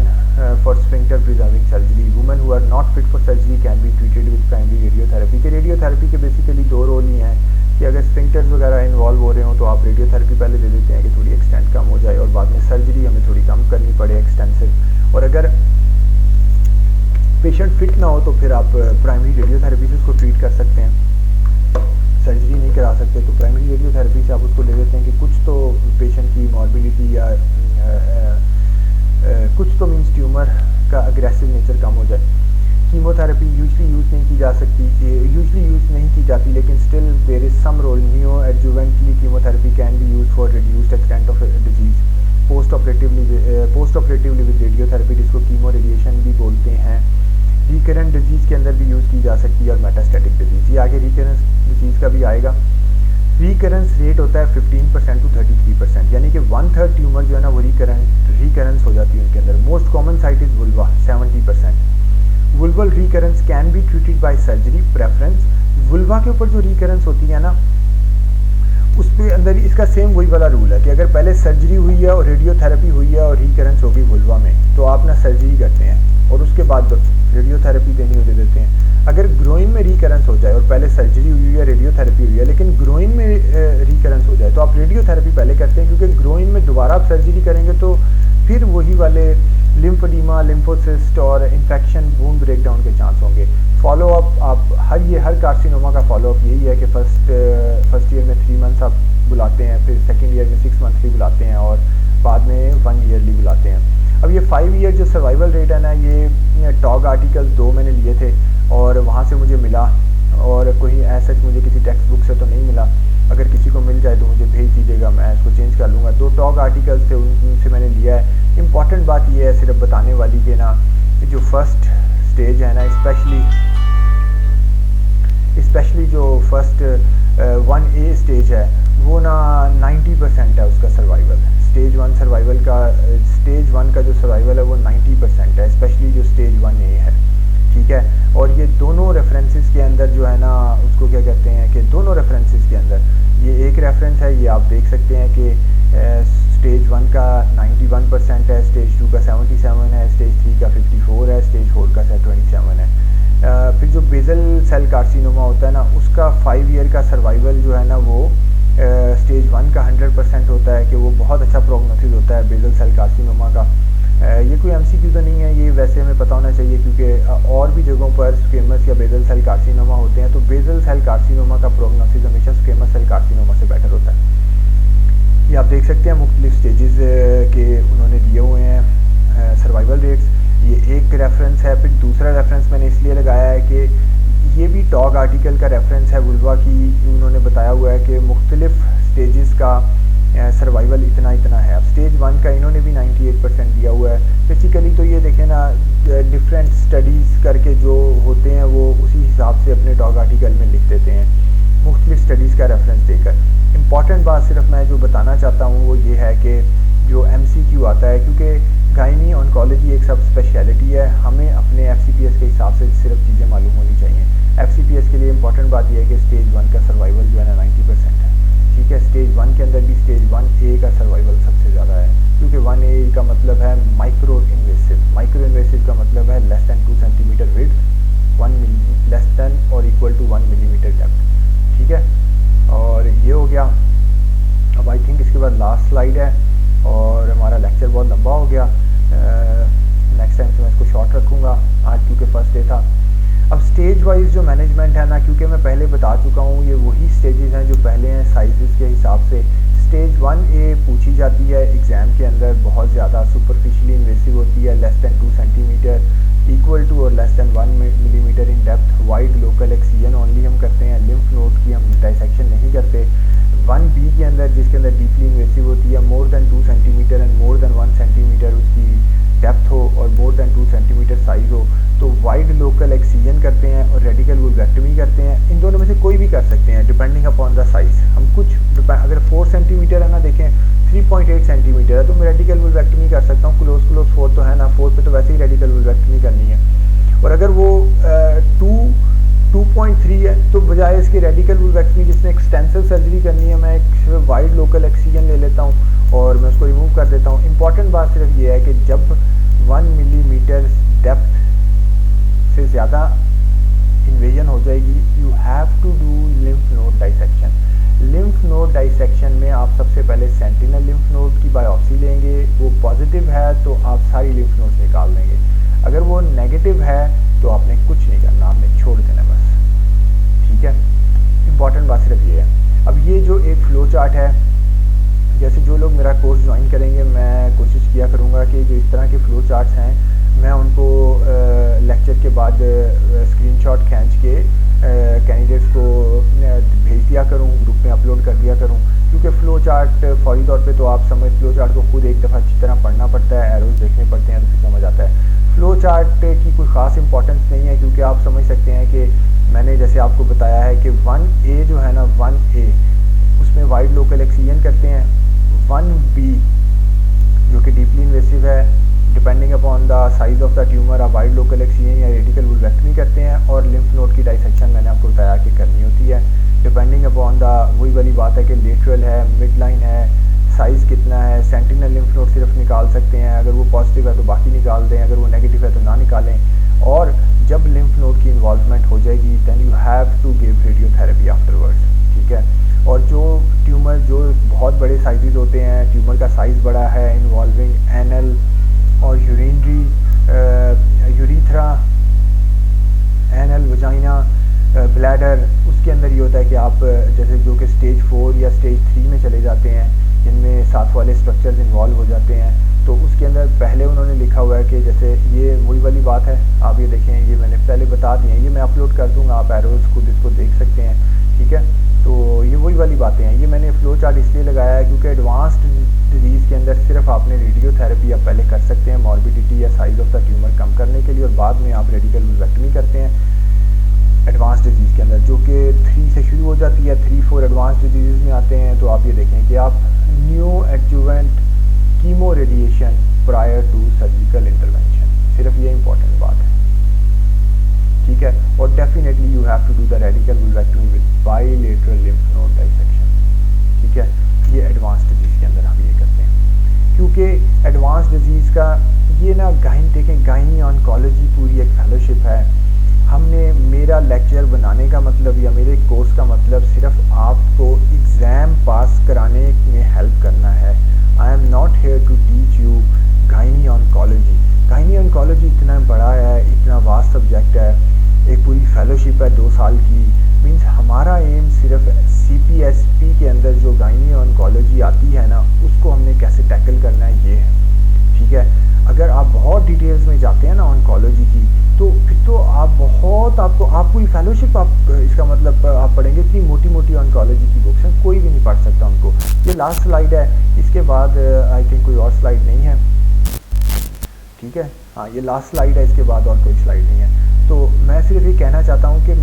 for sphincter preserving surgery. Women who are not fit for surgery can be treated with primary radiotherapy. के रेडियोथेरेपी के बेसिकली 2 रोल ही हैं कि अगर स्फिंक्टर्स वगैरह इन्वॉल्व हो रहे हो तो आप रेडियोथेरेपी पहले दे देते हैं कि थोड़ी एक्सटेंट कम हो जाए और बाद में सर्जरी हमें थोड़ी कम करनी पड़े एक्सटेंसिव। और अगर पेशेंट फिट ना हो तो फिर आप प्राइमरी रेडियोथेरेपी से उसको ट्रीट कर सकते हैं, सर्जरी नहीं करा सकते तो प्राइमरी रेडियोथेरेपी से आप उसको ले लेते हैं कि कुछ तो पेशेंट की मॉर्बिडिटी या कुछ तो मीन्स ट्यूमर का अग्रेसिव नेचर कम हो जाए। कीमोथेरेपी यूजली यूज़ नहीं की जा सकती, यूजली यूज़ नहीं की जाती, लेकिन still there is some role. Neoadjuvantly chemotherapy can be use for reduced extent of disease. Postoperatively with radiotherapy, जिसको कीमो रेडिएशन भी बोलते हैं। रिकरेंट डिजीज़ के अंदर भी यूज़ की जा सकती है और मेटास्टेटिक डिजीज़, ये आगे रिकरेंस डिजीज़ का भी आएगा। रिकरेंस रेट होता है 15% to 33%, यानी कि 1/3 ट्यूमर जो है ना वो रिकरेंस हो जाती है उनके अंदर। Most common site is vulva 70%। Vulval recurrence can be treated by surgery preference. Vulva के ऊपर जो रिकरेंस होती है ना उसके अंदर इसका सेम वही वाला रूल है कि अगर पहले सर्जरी हुई है और रेडियोथेरेपी हुई है और रिकरेंस होगी वुल्वा में तो आप ना सर्जरी करते हैं और उसके बाद रेडियोथेरेपी देनी हो दे देते हैं। अगर ग्रोइन में रिकरेंस हो जाए और पहले सर्जरी हुई है रेडियोथेरेपी हुई है लेकिन ग्रोइन में रिकरेंस हो जाए तो आप रेडियोथेरेपी पहले करते हैं, क्योंकि ग्रोइन में दोबारा आप सर्जरी करेंगे तो फिर वही वाले लिम्फोडीमा, लिम्फोसिस्ट और इन्फेक्शन, वूंड ब्रेकडाउन के चांस होंगे। फॉलोअप आप हर कार्सिनोमा का फॉलोअप यही है कि फर्स्ट ईयर में 3 मंथ्स आप बुलाते हैं, फिर सेकेंड ईयर में 6 मंथली बुलाते हैं और बाद में 1 ईयरली बुलाते हैं। अब ये 5 ईयर जो सर्वाइवल रेट है ना, ये टॉग आर्टिकल्स 2 मैंने लिए थे और वहाँ से मुझे मिला, और कोई ऐसा मुझे किसी टेक्स्ट बुक से तो नहीं मिला। अगर किसी को मिल जाए तो मुझे भेज दीजिएगा, मैं इसको चेंज कर लूँगा। 2 टॉग आर्टिकल्स थे, उनसे मैंने लिया है। इम्पॉर्टेंट बात ये है सिर्फ बताने वाली कि ना जो फर्स्ट स्टेज है ना, स्पेशली जो फर्स्ट 1A स्टेज है वो ना 90% है उसका सर्वाइवल। स्टेज 1 का जो सर्वाइवल है वो 90% है, स्पेशली जो स्टेज 1A है, ठीक है। और ये दोनों रेफरेंसेस के अंदर जो है ना, उसको क्या कहते हैं कि दोनों रेफरेंसेस के अंदर ये एक रेफरेंस है, ये आप देख सकते हैं कि स्टेज 1 का 91% है, स्टेज 2 का 77 है, स्टेज 3 का 54 है, स्टेज 4 का 27 है। फिर जो बेजल सेल कार्सिनोमा होता है ना, उसका 5 ईयर का सर्वाइवल जो है ना वो स्टेज 1 का 100% होता है कि वो बहुत अच्छा प्रोग्नोसिस होता है बेजल सेल कार्सिनोमा का। ये कोई MCQ तो नहीं है, ये वैसे हमें पता होना चाहिए क्योंकि और भी जगहों पर स्क्वेमस या बेजल सेल कार्सिनोमा होते हैं, तो बेजल सेल कार्सिनोमा का प्रोग्नोसिस हमेशा स्क्वेमस सेल कार्सिनोमा से बेटर होता है। ये आप देख सकते हैं मुख्तलिफ स्टेजेस के उन्होंने दिए हुए हैं सर्वाइवल रेट्स। ये एक रेफरेंस है। फिर दूसरा रेफरेंस मैंने इसलिए लगाया है कि ये भी टॉग आर्टिकल का रेफरेंस है वुल्वा की। उन्होंने बताया हुआ है कि मुख्तलिफ स्टेजेस का सर्वाइवल इतना है। अब स्टेज 1 का इन्होंने भी 98% दिया हुआ है। बेसिकली तो ये देखें ना, डिफरेंट स्टडीज़ करके जो होते हैं वो उसी हिसाब से अपने टॉग आर्टिकल में लिख देते हैं, मुख्तलिफ स्टडीज़ का रेफरेंस देकर। इम्पॉर्टेंट बात सिर्फ मैं जो बताना चाहता हूँ वो ये है कि जो MCQ आता है, क्योंकि गायनी ऑन्कोलॉजी एक सब स्पेशलिटी है, हमें अपने FCPS के हिसाब से सिर्फ चीज़ें मालूम होनी चाहिए। FCPS के लिए इम्पॉर्टेंट बात यह है कि स्टेज 1 का सर्वाइवल जो है ना 90% है, ठीक है। स्टेज 1 के अंदर भी स्टेज 1A का सर्वाइवल सबसे ज़्यादा है, क्योंकि 1A का मतलब है माइक्रो इन्वेसिव का मतलब है less than 2 centimetre width, less than और इक्वल टू 1 मिलीमीटर डेप्थ, ठीक है। और ये हो गया। अब आई थिंक इसके बाद लास्ट स्लाइड है और हमारा लेक्चर बहुत लंबा हो गया। नेक्स्ट टाइम से मैं इसको शॉर्ट रखूँगा, आज क्योंकि फर्स्ट डे था। अब स्टेज वाइज जो मैनेजमेंट है ना, क्योंकि मैं पहले बता चुका हूँ, ये वही स्टेजेस हैं जो पहले हैं साइजेस के हिसाब से। स्टेज 1A पूछी जाती है एग्ज़ाम के अंदर, बहुत ज़्यादा सुपरफिशियली इन्वेसिव होती है, less than 2 centimeter, equal to और less than 1 millimeter in depth, wide local excision only हम करते हैं, लिम्फ नोड की हम डाइसेक्शन नहीं करते। 1B के अंदर जिसके अंदर डीपली इन्वेसिव होती है, more than 2 centimetre and more than 1 centimetre उसकी डेप्थ हो और मोर दैन 2 सेंटीमीटर साइज़ हो, तो वाइड लोकल एक्सीजन करते हैं और रेडिकल वुल्वेक्टमी करते हैं। इन दोनों में से कोई भी कर सकते हैं डिपेंडिंग अपॉन द साइज़। हम अगर 4 सेंटीमीटर है ना, देखें 3.8 सेंटीमीटर है तो मैं रेडिकल वुल्वेक्टमी कर सकता हूँ, क्लोज 4 तो है ना, 4 पे तो वैसे ही रेडिकल वुल्वेक्टमी करनी है। और अगर वो 2.3 है तो बजाय इसके रेडिकल वुल्वेक्टमी जिसमें एक्सटेंसिव सर्जरी करनी है, मैं एक वाइड लोकल एक्सीजन ले लेता हूँ और मैं उसको रिमूव कर देता हूँ। इंपॉर्टेंट बात सिर्फ ये है कि जब 1 मिलीमीटर डेप्थ से ज़्यादा इन्वेजन हो जाएगी, you have to do lymph node dissection. Lymph node dissection में आप सबसे पहले सेंटिनल लिम्फ नोड की बायोप्सी लेंगे, वो पॉजिटिव है तो आप सारी लिम्फ नोड्स निकाल देंगे, अगर वो नेगेटिव है तो आपने कुछ नहीं करना, आपने छोड़ देना बस, ठीक है। इंपॉर्टेंट बात सिर्फ ये है। अब ये जो एक फ्लो चार्ट है, जैसे जो लोग मेरा कोर्स ज्वाइन करेंगे, मैं कोशिश किया करूँगा कि जो इस तरह के फ्लो चार्ट्स हैं मैं उनको लेक्चर के बाद स्क्रीनशॉट खींच के कैंडिडेट्स को भेज दिया करूँ, ग्रुप में अपलोड कर दिया करूँ, क्योंकि फ़्लो चार्ट फौरी तौर पे तो आप फ़्लो चार्ट को खुद एक दफ़ा अच्छी तरह पढ़ना पड़ता है, एरोज देखने पड़ते हैं तो फिर समझ आता है। फ़्लो चार्ट की कोई ख़ास इंपॉर्टेंस नहीं है, क्योंकि आप समझ सकते हैं कि मैंने जैसे आपको बताया है कि 1A जो है ना, 1A उसमें वाइड लोकल एक्सीजन करते हैं, 1B जो कि डीपली इन्वेसिव है, depending upon the size of the tumour आप वाइड लोकल एक्सीजन या रेडिकल वुल्वेक्टमी करते हैं, और लिम्फ नोड की डाइसेक्शन मैंने आपको बताया कि करनी होती है डिपेंडिंग अपॉन द, वही वाली बात है कि लेटरल है, मिड लाइन है, साइज़ कितना है। सेंटिनल लिम्फ नोड सिर्फ निकाल सकते हैं, अगर वो पॉजिटिव है तो बाकी निकाल दें, अगर वो नेगेटिव है तो ना निकालें। और जब लिम्फ नोड की इन्वॉल्वमेंट हो जाएगी then you have to give radiotherapy afterwards, ठीक है। और जो ट्यूमर जो बहुत बड़े साइजेस होते हैं, ट्यूमर का साइज़ बड़ा है, इन्वॉल्विंग एनल और urinary, urethra, anal, vagina, bladder, उसके अंदर ये होता है कि आप जैसे जो कि स्टेज 4 या स्टेज 3 में चले जाते हैं, जिनमें साथ वाले स्ट्रक्चर्स इन्वॉल्व हो जाते हैं, तो उसके अंदर पहले उन्होंने लिखा हुआ है कि जैसे ये वही वाली बात है, आप ये देखें, ये मैंने पहले बता दिए हैं, ये मैं अपलोड कर दूंगा, आप एरोज खुद इसको देख सकते हैं, ठीक है। तो ये वही वाली बातें हैं। ये मैंने फ्लो चार्ट इसलिए लगाया है क्योंकि एडवांस्ड डिजीज़ के अंदर सिर्फ आपने रेडियोथेरेपी आप पहले कर सकते हैं मॉर्बिडिटी या साइज ऑफ द ट्यूमर कम करने के लिए, और बाद में आप रेडिकल वुल्वेक्टमी करते हैं एडवांस डिजीज़ के अंदर, जो कि 3 से शुरू हो जाती है, 3-4 एडवांस डिजीज़ में आते हैं। तो आप ये देखें कि आप neoadjuvant chemo radiation prior to surgical intervention, सिर्फ ये इंपॉर्टेंट बात है, ठीक है। और definitely you have to do the radical vulvectomy with bilateral lymph node dissection, ठीक है। ये एडवांस डिजीज़ के अंदर हम ये करते हैं, क्योंकि एडवांस डिजीज़ का ये ना देखें, गायनी ऑन्कोलॉजी पूरी एक फेलोशिप है। हमने, मेरा लेक्चर बनाने का मतलब या मेरे कोर्स का मतलब सिर्फ आपको एग्ज़ाम पास कराने में हेल्प करना है। I am not here to teach you gynae oncology. Gynae oncology इतना बड़ा है, इतना वास्ट सब्जेक्ट है, एक पूरी फेलोशिप है 2 साल की। मींस हमारा एम सिर्फ CPSP के अंदर जो गायनी ऑन्कोलॉजी आती है ना, उसको हमने कैसे टैकल करना है, ये है, ठीक है। अगर आप बहुत डिटेल्स में जाते हैं ना ऑन्कोलॉजी की, तो फिर तो आप बहुत, आप पूरी फेलोशिप आप इसका मतलब आप पढ़ेंगे, इतनी मोटी मोटी ऑन्कोलॉजी की बुक्स हैं, कोई भी नहीं पढ़ सकता उनको। ये लास्ट स्लाइड है, इसके बाद आई थिंक कोई और स्लाइड नहीं है, ठीक है। हाँ, ये लास्ट स्लाइड है, इसके बाद और कोई स्लाइड नहीं है। तो मैं सिर्फ ये कहना चाहता हूँ कि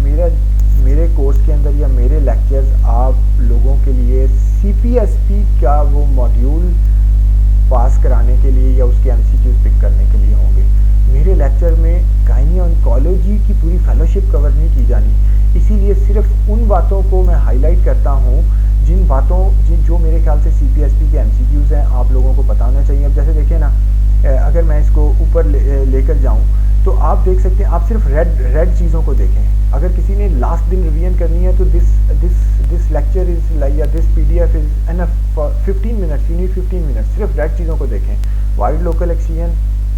मेरे कोर्स के अंदर या मेरे लेक्चर्स आप लोगों के लिए CPSP का वो मॉड्यूल पास कराने के लिए या उसके MCQs पिक करने के लिए होंगे। मेरे लेक्चर में गायनी ऑन्कोलॉजी की पूरी फेलोशिप कवर नहीं की जानी, इसीलिए सिर्फ उन बातों को मैं हाईलाइट करता हूँ जो मेरे ख्याल से CPSP के MCQs हैं, आप लोगों को पता होना चाहिए। अब जैसे देखिए ना, अगर मैं इसको ऊपर लेकर जाऊँ तो आप देख सकते हैं, आप सिर्फ रेड चीज़ों को देखें। अगर किसी ने लास्ट दिन रिवीजन करनी है तो दिस लेक्चर इज लाइक या this PDF is enough for 15 minutes, you need 15 minutes. सिर्फ रेड चीज़ों को देखें, वाइड लोकल एक्सीजन,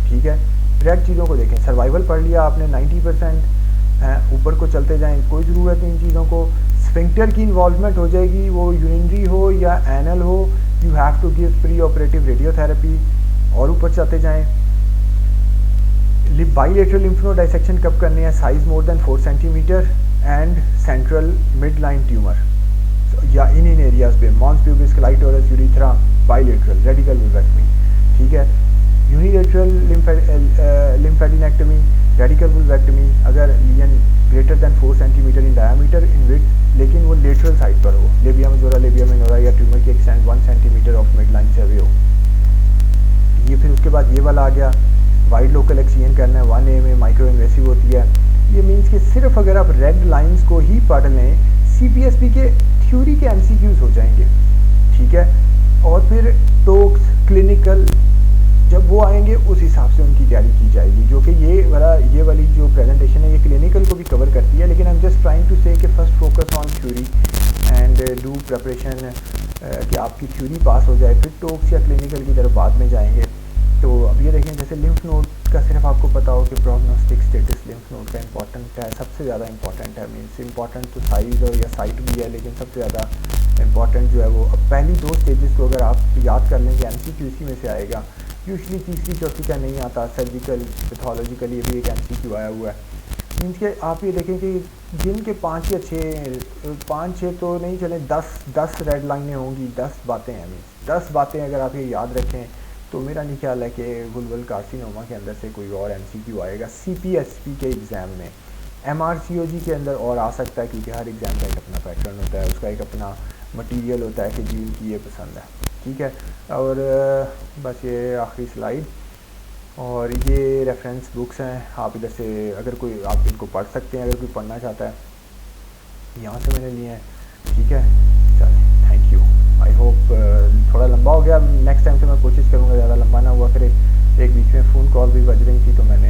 ठीक है, रेड चीज़ों को देखें। सर्वाइवल पढ़ लिया आपने 90% है, ऊपर को चलते जाएं, कोई ज़रूरत नहीं इन चीज़ों को। स्फिंक्टर की इन्वॉल्वमेंट हो जाएगी, वो यूरिनरी हो या एनल हो, you have to give pre operative radiotherapy, और ऊपर चलते जाएं। बाइलेटरल लिम्फ नोड डाइसेक्शन कब करने हैं, size more than 4 centimeter and central mid line tumour या इन एरियाज पे, mons pubis, clitoris, urethra, bilateral radical vulvectomy, ठीक है। यूनिलेटरल लिम्फेडिनेक्टमी, रेडिकल वुल्वेक्टमी, अगर lesion greater than 4 centimetre in diameter in width, लेकिन वो लेटरल साइड पर हो, labia majora, labia minora, या ट्यूमर की extent 1 centimetre of mid line से अवे हो। ये फिर उसके बाद ये वाला आ गया, वाइड लोकल एक्सीजन करना है, 1A में माइक्रो इन्वेसिव होती है। ये मीन्स कि सिर्फ अगर आप रेड लाइंस को ही पढ़ लें, CPSP के थ्योरी के MCQs हो जाएंगे, ठीक है। और फिर टोक्स, क्लिनिकल जब वो आएंगे उस हिसाब से उनकी तैयारी की जाएगी, जो कि ये वाली जो प्रेजेंटेशन है ये क्लिनिकल को भी कवर करती है, लेकिन I am just trying to say कि first focus on theory and do preparation, कि आपकी थ्योरी पास हो जाए, फिर टोक्स या क्लिनिकल की तरफ बाद में जाएंगे। तो अब ये देखें, जैसे लिम्फ नोड का सिर्फ आपको पता हो कि प्रोग्नोस्टिक स्टेटस लिम्फ नोड का इंपॉर्टेंट है, सबसे ज़्यादा इंपॉर्टेंट है। मीन्स इंपॉर्टेंट तो साइज़ और या साइट भी है, लेकिन सबसे ज़्यादा इंपॉर्टेंट जो है वो, अब पहली 2 स्टेजेस को अगर आप याद कर लेंगे, MCQ इसी में से आएगा। यूजली तीसरी चौथी का नहीं आता, सर्जिकल, पैथोलॉजिकल, ये भी एक MCQ आया हुआ है। मीन्स के आप ये देखें कि दिन के 5 या 6 तो नहीं चले, 10 रेड लाइनें होंगी, 10 बातें हैं। मीन्स 10 बातें अगर आप ये याद रखें तो मेरा नहीं ख्याल है कि वुल्वल कार्सिनोमा के अंदर से कोई और MCQ आएगा CPSP के एग्ज़ाम में। MRCOG के अंदर और आ सकता है, क्योंकि हर एग्ज़ाम का एक अपना पैटर्न होता है, उसका एक अपना मटेरियल होता है कि जी उनकी ये पसंद है, ठीक है। और बस ये आखिरी स्लाइड, और ये रेफरेंस बुक्स हैं, आप इधर से अगर कोई आप इनको पढ़ सकते हैं, अगर कोई पढ़ना चाहता है, यहाँ से मैंने लिए हैं, ठीक है। चलें, थैंक यू। आई होप थोड़ा लंबा हो गया, नेक्स्ट टाइम से मैं कोशिश करूँगा ज़्यादा लंबा ना हुआ करे। एक बीच में फ़ोन कॉल भी बज रही थी तो मैंने